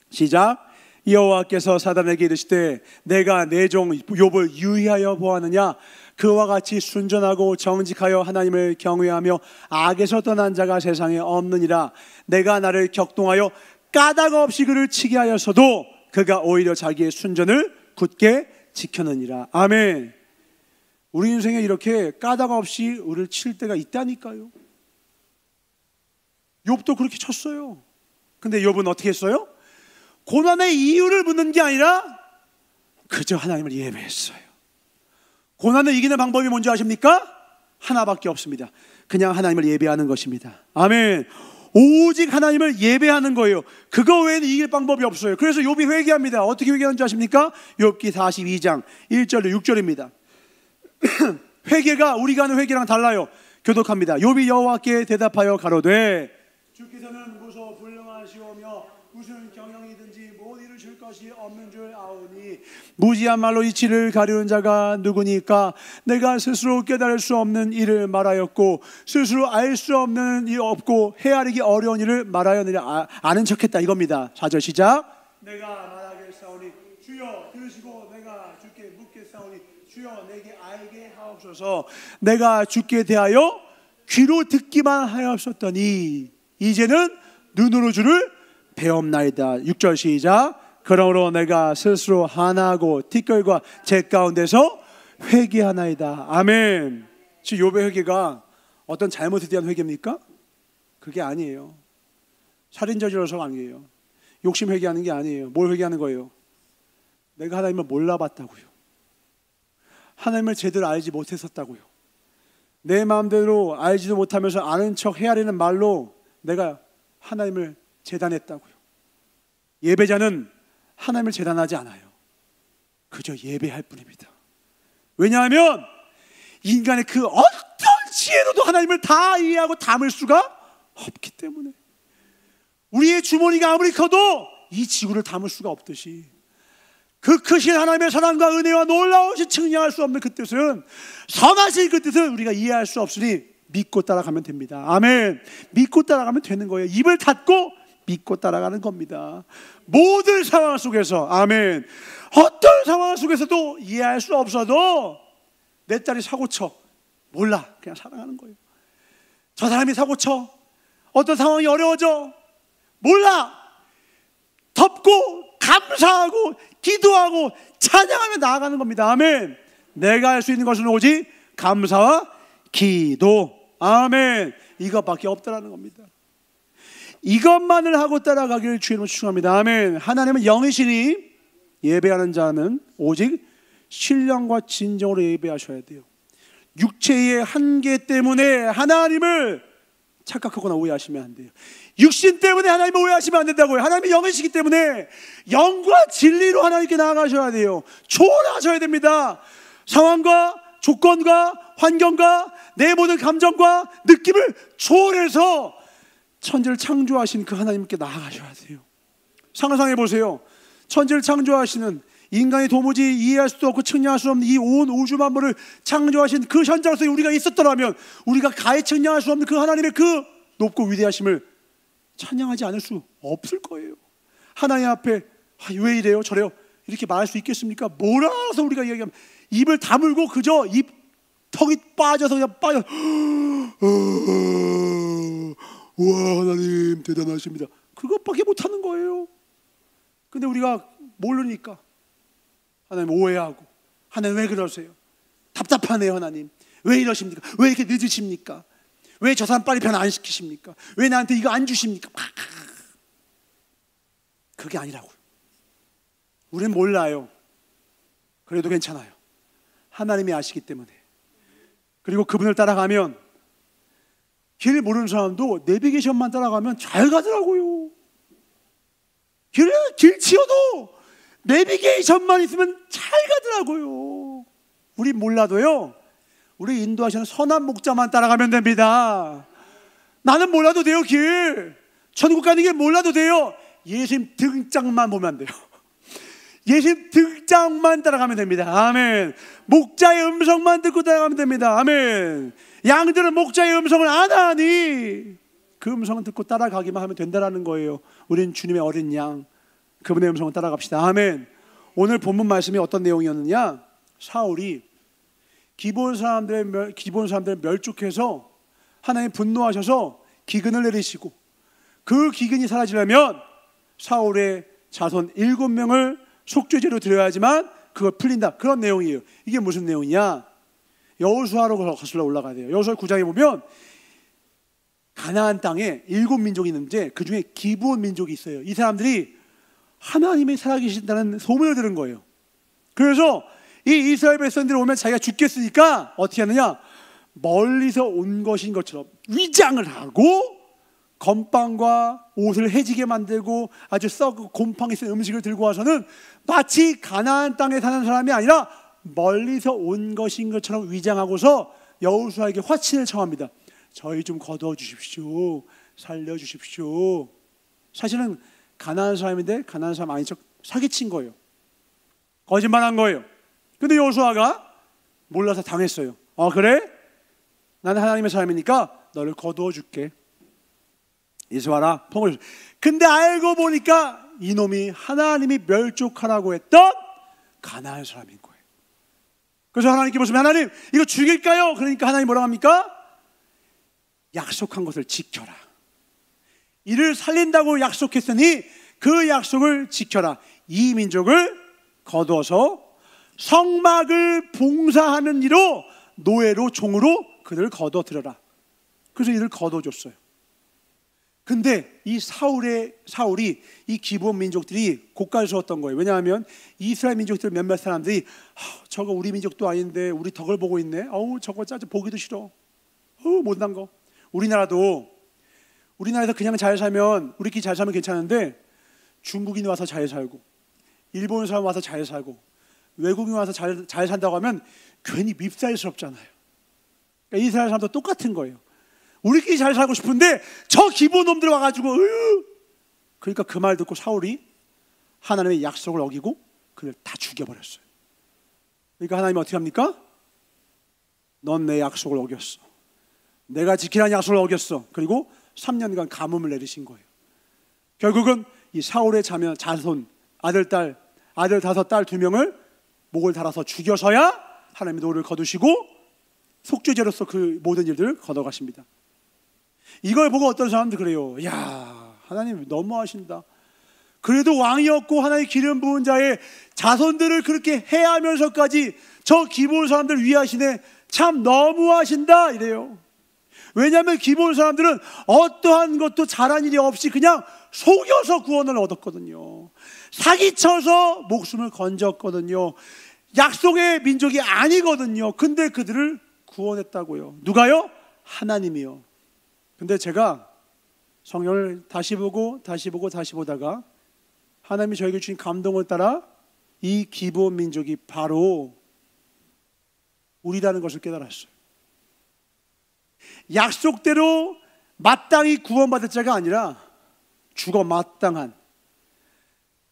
시작. 여호와께서 사단에게 이르시되 내가 내 종 욥을 유의하여 보았느냐? 그와 같이 순전하고 정직하여 하나님을 경외하며 악에서 떠난 자가 세상에 없느니라. 내가 나를 격동하여 까닭 없이 그를 치게 하였어도 그가 오히려 자기의 순전을 굳게 지켰느니라. 아멘. 우리 인생에 이렇게 까닭 없이 우리를 칠 때가 있다니까요. 욥도 그렇게 쳤어요. 근데 욥은 어떻게 했어요? 고난의 이유를 묻는 게 아니라 그저 하나님을 예배했어요. 고난을 이기는 방법이 뭔지 아십니까? 하나밖에 없습니다. 그냥 하나님을 예배하는 것입니다. 아멘. 오직 하나님을 예배하는 거예요. 그거 외에는 이길 방법이 없어요. 그래서 욥이 회개합니다. 어떻게 회개하는지 아십니까? 욥기 42장 1절로 6절입니다. 회개가 우리가 하는 회개랑 달라요. 교독합니다. 욥이 여호와께 대답하여 가로되 주께서는 무소 불능하시오며 무슨 경영이든지 못 이루실 것이 없는 줄 아오니 무지한 말로 이치를 가리는 자가 누구니까? 내가 스스로 깨달을 수 없는 일을 말하였고 스스로 알 수 없는 일 없고 헤아리기 어려운 일을 말하였느냐. 아는 척했다 이겁니다. 4절 시작. 내가 말하겠사오니 주여 들으시고 내가 주께 묻겠사오니 주여 내게 알게 하옵소서. 내가 주께 대하여 귀로 듣기만 하였었더니 이제는 눈으로 주를 배옵나이다. 6절 시작. 그러므로 내가 스스로 하나하고 티끌과 제 가운데서 회개하나이다. 아멘. 지금 욥의 회개가 어떤 잘못에 대한 회개입니까? 그게 아니에요. 살인 저질러서가 아니에요. 욕심 회개하는 게 아니에요. 뭘 회개하는 거예요? 내가 하나님을 몰라봤다고요. 하나님을 제대로 알지 못했었다고요. 내 마음대로 알지도 못하면서 아는 척 헤아리는 말로 내가 하나님을 재단했다고요. 예배자는 하나님을 재단하지 않아요. 그저 예배할 뿐입니다. 왜냐하면 인간의 그 어떤 지혜로도 하나님을 다 이해하고 담을 수가 없기 때문에. 우리의 주머니가 아무리 커도 이 지구를 담을 수가 없듯이 그 크신 하나님의 사랑과 은혜와 놀라우신 측량할 수 없는 그 뜻은, 선하신 그 뜻은 우리가 이해할 수 없으니 믿고 따라가면 됩니다. 아멘. 믿고 따라가면 되는 거예요. 입을 닫고 믿고 따라가는 겁니다. 모든 상황 속에서. 아멘. 어떤 상황 속에서도 이해할 수 없어도 내 딸이 사고쳐, 몰라, 그냥 사랑하는 거예요. 저 사람이 사고쳐, 어떤 상황이 어려워져, 몰라, 덮고 감사하고 기도하고 찬양하며 나아가는 겁니다. 아멘. 내가 할 수 있는 것은 오직 감사와 기도. 아멘. 이것밖에 없다라는 겁니다. 이것만을 하고 따라가기를 주님으로 축원합니다. 아멘. 하나님은 영이시니 예배하는 자는 오직 신령과 진정으로 예배하셔야 돼요. 육체의 한계 때문에 하나님을 착각하거나 오해하시면 안 돼요. 육신 때문에 하나님을 오해하시면 안 된다고요. 하나님이 영이시기 때문에 영과 진리로 하나님께 나아가셔야 돼요. 초월하셔야 됩니다. 상황과 조건과 환경과 내 모든 감정과 느낌을 초월해서 천지를 창조하신 그 하나님께 나아가셔야 돼요. 상상해 보세요. 천지를 창조하시는, 인간이 도무지 이해할 수도 없고 측량할 수 없는 이 온 우주 만물을 창조하신 그 현장 속에 우리가 있었더라면 우리가 가히 측량할 수 없는 그 하나님의 그 높고 위대하심을 찬양하지 않을 수 없을 거예요. 하나님 앞에 왜 이래요 저래요 이렇게 말할 수 있겠습니까? 몰라서 우리가 이야기하면 입을 다물고 그저 입 턱이 빠져서 그냥 빠져. 우와 하나님 대단하십니다. 그것밖에 못하는 거예요. 근데 우리가 모르니까 하나님 오해하고, 하나님 왜 그러세요? 답답하네요. 하나님 왜 이러십니까? 왜 이렇게 늦으십니까? 왜 저 사람 빨리 변화 안 시키십니까? 왜 나한테 이거 안 주십니까? 그게 아니라고요. 우린 몰라요. 그래도 괜찮아요. 하나님이 아시기 때문에. 그리고 그분을 따라가면, 길 모르는 사람도 내비게이션만 따라가면 잘 가더라고요. 길 치워도 내비게이션만 있으면 잘 가더라고요. 우리 몰라도요, 우리 인도하시는 선한 목자만 따라가면 됩니다. 나는 몰라도 돼요. 길 천국 가는 길 몰라도 돼요. 예수님 등짝만 보면 안 돼요. 예수님 등짝만 따라가면 됩니다. 아멘. 목자의 음성만 듣고 따라가면 됩니다. 아멘. 양들은 목자의 음성을 안 하니 그 음성을 듣고 따라가기만 하면 된다는 거예요. 우린 주님의 어린 양, 그분의 음성을 따라갑시다. 아멘. 오늘 본문 말씀이 어떤 내용이었느냐? 사울이 기본 사람들을 멸족해서 하나님 분노하셔서 기근을 내리시고, 그 기근이 사라지려면 사울의 자손 7명을 속죄제로 드려야지만 그걸 풀린다, 그런 내용이에요. 이게 무슨 내용이냐? 여호수아로 거슬러 올라가야 돼요. 여호수아 9장에 보면 가나안 땅에 7민족이 있는데 그 중에 기브온 민족이 있어요. 이 사람들이 하나님이 살아계신다는 소문을 들은 거예요. 그래서 이 이스라엘 백성들이 오면 자기가 죽겠으니까 어떻게 하느냐? 멀리서 온 것인 것처럼 위장을 하고 건빵과 옷을 해지게 만들고 아주 썩고 곰팡이 쓴 음식을 들고 와서는 마치 가나안 땅에 사는 사람이 아니라 멀리서 온 것인 것처럼 위장하고서 여호수아에게 화친을 청합니다. 저희 좀 거두어 주십시오. 살려주십시오. 사실은 가난한 사람인데 가난한 사람 아닌 척 사기친 거예요. 거짓말한 거예요. 근데 여호수아가 몰라서 당했어요. 그래? 나는 하나님의 사람이니까 너를 거두어 줄게. 이제 와라. 펑을. 근데 알고 보니까 이놈이 하나님이 멸족하라고 했던 가난한 사람인 거예요. 그래서 하나님께 묻습니다. 하나님, 이거 죽일까요? 그러니까 하나님 뭐라고 합니까? 약속한 것을 지켜라. 이를 살린다고 약속했으니 그 약속을 지켜라. 이 민족을 거두어서 성막을 봉사하는 이로 노예로 종으로 그들을 거둬들여라. 그래서 이를 거둬줬어요. 근데 이 사울이 이 기브온 민족들이 고깔스러웠던 거예요. 왜냐하면 이스라엘 민족들 몇몇 사람들이 저거 우리 민족도 아닌데 우리 덕을 보고 있네. 저거 짜증 보기도 싫어. 못난 거. 우리나라에서 그냥 잘 살면, 우리끼리 잘 살면 괜찮은데 중국인이 와서 잘 살고 일본 사람 와서 잘 살고 외국인 와서 잘 산다고 하면 괜히 밉살스럽잖아요. 그러니까 이스라엘 사람도 똑같은 거예요. 우리끼리 잘 살고 싶은데 저 기본 놈들 와가지고 그러니까 그 말 듣고 사울이 하나님의 약속을 어기고 그를 다 죽여버렸어요. 그러니까 하나님이 어떻게 합니까? 넌 내 약속을 어겼어. 내가 지키라는 약속을 어겼어. 그리고 3년간 가뭄을 내리신 거예요. 결국은 이 사울의 자손 아들 5, 딸 2명을 목을 달아서 죽여서야 하나님이 노를 거두시고 속죄제로서 그 모든 일들을 걷어가십니다. 이걸 보고 어떤 사람들 그래요. 야, 하나님 너무하신다. 그래도 왕이었고 하나님의 기름 부은 자의 자손들을 그렇게 해하면서까지 저 기본 사람들 위하시네. 참 너무하신다 이래요. 왜냐하면 기본 사람들은 어떠한 것도 잘한 일이 없이 그냥 속여서 구원을 얻었거든요. 사기쳐서 목숨을 건졌거든요. 약속의 민족이 아니거든요. 근데 그들을 구원했다고요. 누가요? 하나님이요. 근데 제가 성경을 다시 보고 보다가 하나님이 저에게 주신 감동을 따라 이 기브온 민족이 바로 우리라는 것을 깨달았어요. 약속대로 마땅히 구원받을 자가 아니라 죽어 마땅한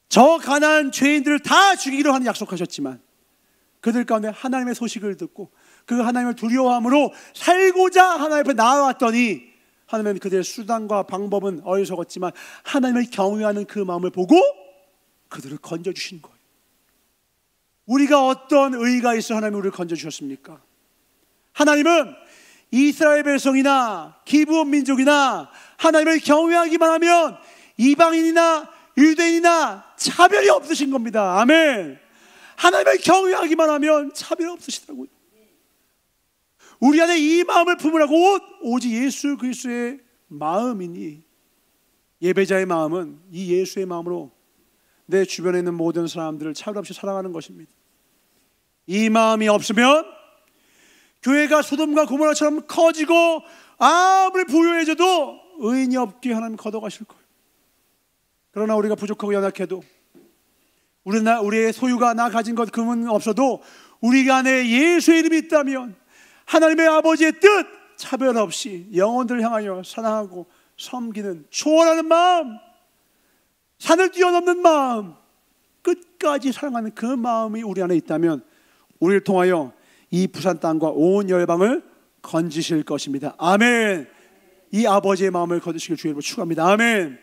저 가난한 죄인들을 다 죽이기로 하는 약속하셨지만 그들 가운데 하나님의 소식을 듣고 그 하나님을 두려워함으로 살고자 하나님 앞에 나아왔더니 하나님은 그들의 수단과 방법은 어리석었지만 하나님을 경외하는 그 마음을 보고 그들을 건져주신 거예요. 우리가 어떤 의의가 있어 하나님이 우리를 건져주셨습니까? 하나님은 이스라엘 백성이나 기브온 민족이나 하나님을 경외하기만 하면 이방인이나 유대인이나 차별이 없으신 겁니다. 아멘. 하나님을 경외하기만 하면 차별이 없으시다고요. 우리 안에 이 마음을 품으라고 오직 예수 그리스도의 마음이니 예배자의 마음은 이 예수의 마음으로 내 주변에 있는 모든 사람들을 차별 없이 사랑하는 것입니다. 이 마음이 없으면 교회가 소돔과 고모라처럼 커지고 아무리 부유해져도 의인이 없게 하나님 걷어가실 거예요. 그러나 우리가 부족하고 연약해도 우리의 소유가 나 가진 것 금은 없어도 우리 안에 예수의 이름이 있다면 하나님의 아버지의 뜻 차별 없이 영혼들을 향하여 사랑하고 섬기는 초월하는 마음, 산을 뛰어넘는 마음, 끝까지 사랑하는 그 마음이 우리 안에 있다면 우리를 통하여 이 부산 땅과 온 열방을 건지실 것입니다. 아멘. 이 아버지의 마음을 거두시길 주의 이름으로 축원합니다. 아멘.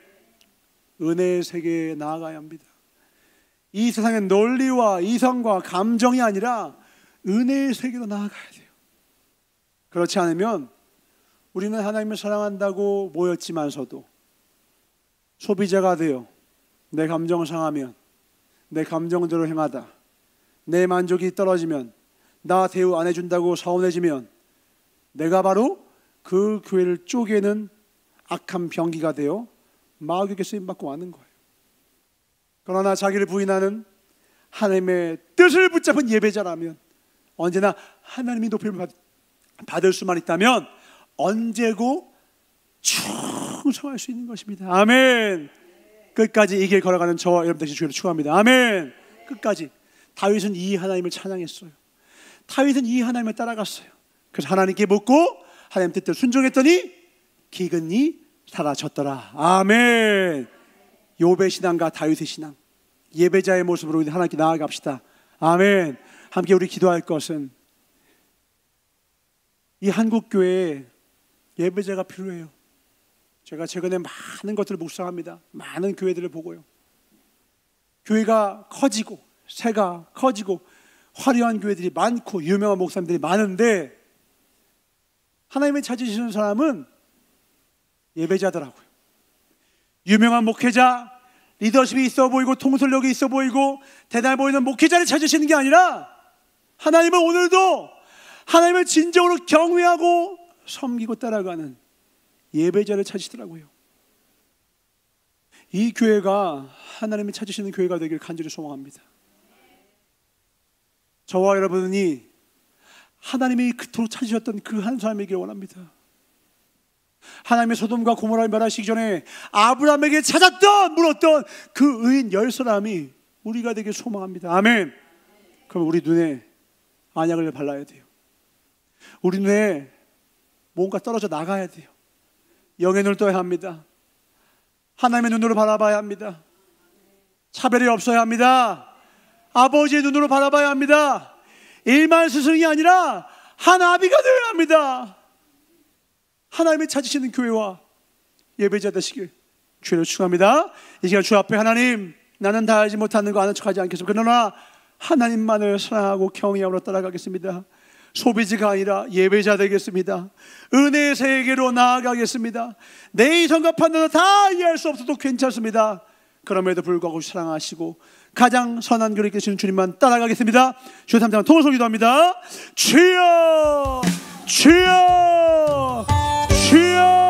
은혜의 세계에 나아가야 합니다. 이 세상의 논리와 이성과 감정이 아니라 은혜의 세계로 나아가야 돼요. 그렇지 않으면 우리는 하나님을 사랑한다고 모였지만서도 소비자가 되어 내 감정을 상하면, 내 감정대로 행하다, 내 만족이 떨어지면, 나 대우 안 해준다고 서운해지면 내가 바로 그 교회를 쪼개는 악한 병기가 되어 마귀에게 쓰임받고 마는 거예요. 그러나 자기를 부인하는 하나님의 뜻을 붙잡은 예배자라면 언제나 하나님이 높임을 받을 수만 있다면 언제고 충성할 수 있는 것입니다. 아멘. 끝까지 이 길 걸어가는 저와 여러분 되시 주를 축원합니다. 아멘. 끝까지. 다윗은 이 하나님을 찬양했어요. 다윗은 이 하나님을 따라갔어요. 그래서 하나님께 묻고 하나님 뜻대로 순종했더니 기근이 사라졌더라. 아멘. 욥의 신앙과 다윗의 신앙, 예배자의 모습으로 하나님께 나아갑시다. 아멘. 함께 우리 기도할 것은 이 한국교회에 예배자가 필요해요. 제가 최근에 많은 것들을 묵상합니다. 많은 교회들을 보고요. 교회가 커지고 새가 커지고 화려한 교회들이 많고 유명한 목사님들이 많은데 하나님이 찾으시는 사람은 예배자더라고요. 유명한 목회자, 리더십이 있어 보이고 통솔력이 있어 보이고 대단해 보이는 목회자를 찾으시는 게 아니라 하나님은 오늘도 하나님을 진정으로 경외하고 섬기고 따라가는 예배자를 찾으시더라고요. 이 교회가 하나님이 찾으시는 교회가 되길 간절히 소망합니다. 저와 여러분이 하나님이 그토록 찾으셨던 그 한 사람이길 원합니다. 하나님의 소돔과 고모라를 멸하시기 전에 아브라함에게 물었던 그 의인 10사람이 우리가 되길 소망합니다. 아멘. 그럼 우리 눈에 안약을 발라야 돼요. 우리 눈에 뭔가 떨어져 나가야 돼요. 영의 눈을 떠야 합니다. 하나님의 눈으로 바라봐야 합니다. 차별이 없어야 합니다. 아버지의 눈으로 바라봐야 합니다. 일만 스승이 아니라 한 아비가 되어야 합니다. 하나님이 찾으시는 교회와 예배자 되시길 주를 축원합니다. 이 시간 주 앞에 하나님, 나는 다 알지 못하는 거 아는 척하지 않겠습니다. 그러나 하나님만을 사랑하고 경외함으로 따라가겠습니다. 소비지가 아니라 예배자 되겠습니다. 은혜의 세계로 나아가겠습니다. 내 이성과 판단은 다 이해할 수 없어도 괜찮습니다. 그럼에도 불구하고 사랑하시고 가장 선한 교를 이끄시는 주님만 따라가겠습니다. 주여 삼장 통을 기도합니다. 주여, 주여, 주여.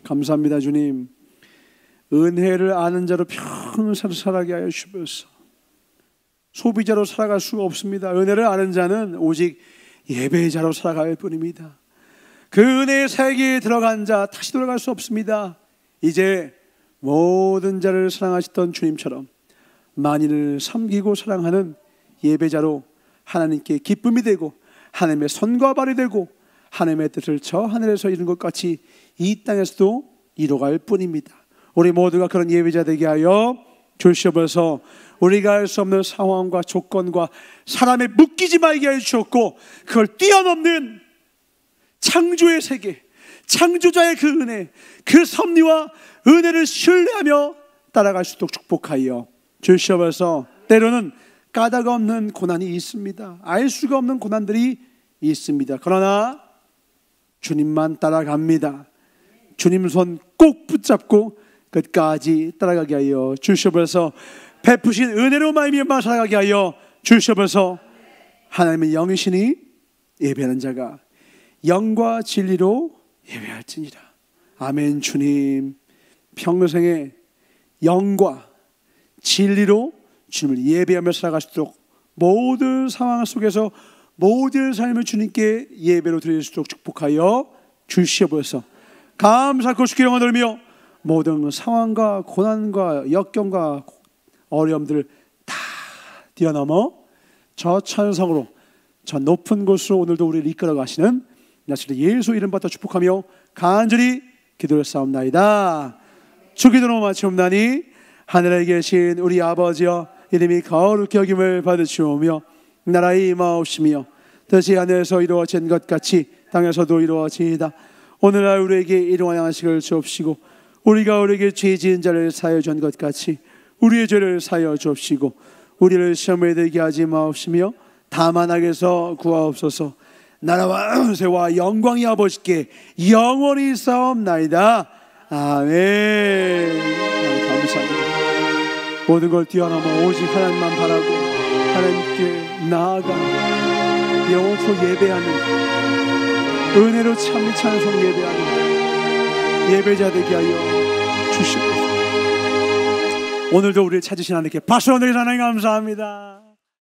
감사합니다. 주님, 은혜를 아는 자로 평생 살아가게 하여 주옵소서. 소비자로 살아갈 수가 없습니다. 은혜를 아는 자는 오직 예배자로 살아갈 뿐입니다. 그 은혜의 세계에 들어간 자 다시 돌아갈 수 없습니다. 이제 모든 자를 사랑하셨던 주님처럼 만인을 섬기고 사랑하는 예배자로 하나님께 기쁨이 되고 하나님의 손과 발이 되고 하나님의 뜻을 저 하늘에서 이룬 것 같이 이 땅에서도 이루어갈 뿐입니다. 우리 모두가 그런 예배자 되게 하여 주시옵소서. 우리가 알 수 없는 상황과 조건과 사람에 묶이지 말게 하여 주셨고 그걸 뛰어넘는 창조의 세계, 창조자의 그 은혜, 그 섭리와 은혜를 신뢰하며 따라갈 수 있도록 축복하여 주시옵소서. 때로는 까닭 없는 고난이 있습니다. 알 수가 없는 고난들이 있습니다. 그러나 주님만 따라갑니다. 주님 손 꼭 붙잡고 끝까지 따라가게 하여 주시옵소서. 베푸신 은혜로 말미암아 살아가게 하여 주시옵소서. 하나님의 영이시니 예배하는 자가 영과 진리로 예배할지니라. 아멘. 주님, 평생에 영과 진리로 주님을 예배하며 살아갈 수 있도록 모든 상황 속에서 모든 삶을 주님께 예배로 드릴 수 있도록 축복하여 주시옵소서. 감사하고 주께 영광 돌리며 모든 상황과 고난과 역경과 어려움들을 다 뛰어넘어 저 천성으로 저 높은 곳으로 오늘도 우리를 이끌어 가시는 나시로 예수 이름 받아 축복하며 간절히 기도를 쌓옵나이다. 주 기도로 마치옵나니 하늘에 계신 우리 아버지여, 이름이 거룩히 여김을 받으시오며 나라의 임하옵시며 뜻이 하늘에서 이루어진 것 같이 땅에서도 이루어지이다. 오늘날 우리에게 일용할 양식을 주옵시고 우리가 우리에게 죄 지은 자를 사하여 준 것 같이 우리의 죄를 사하여 주옵시고 우리를 시험에 들게 하지 마옵시며 다만 악에서 구하옵소서. 나라와 은혜와 영광이 아버지께 영원히 있사옵나이다. 아멘. 감사합니다. 모든 걸 뛰어넘어 오직 하나님만 바라고 하나님께 나아가 영원토록 예배하는, 은혜로 참 찬송 예배하는 예배자 되게 하여 주시옵소서. 오늘도 우리를 찾으신 하나님께 박수로 드리는 하나님 감사합니다.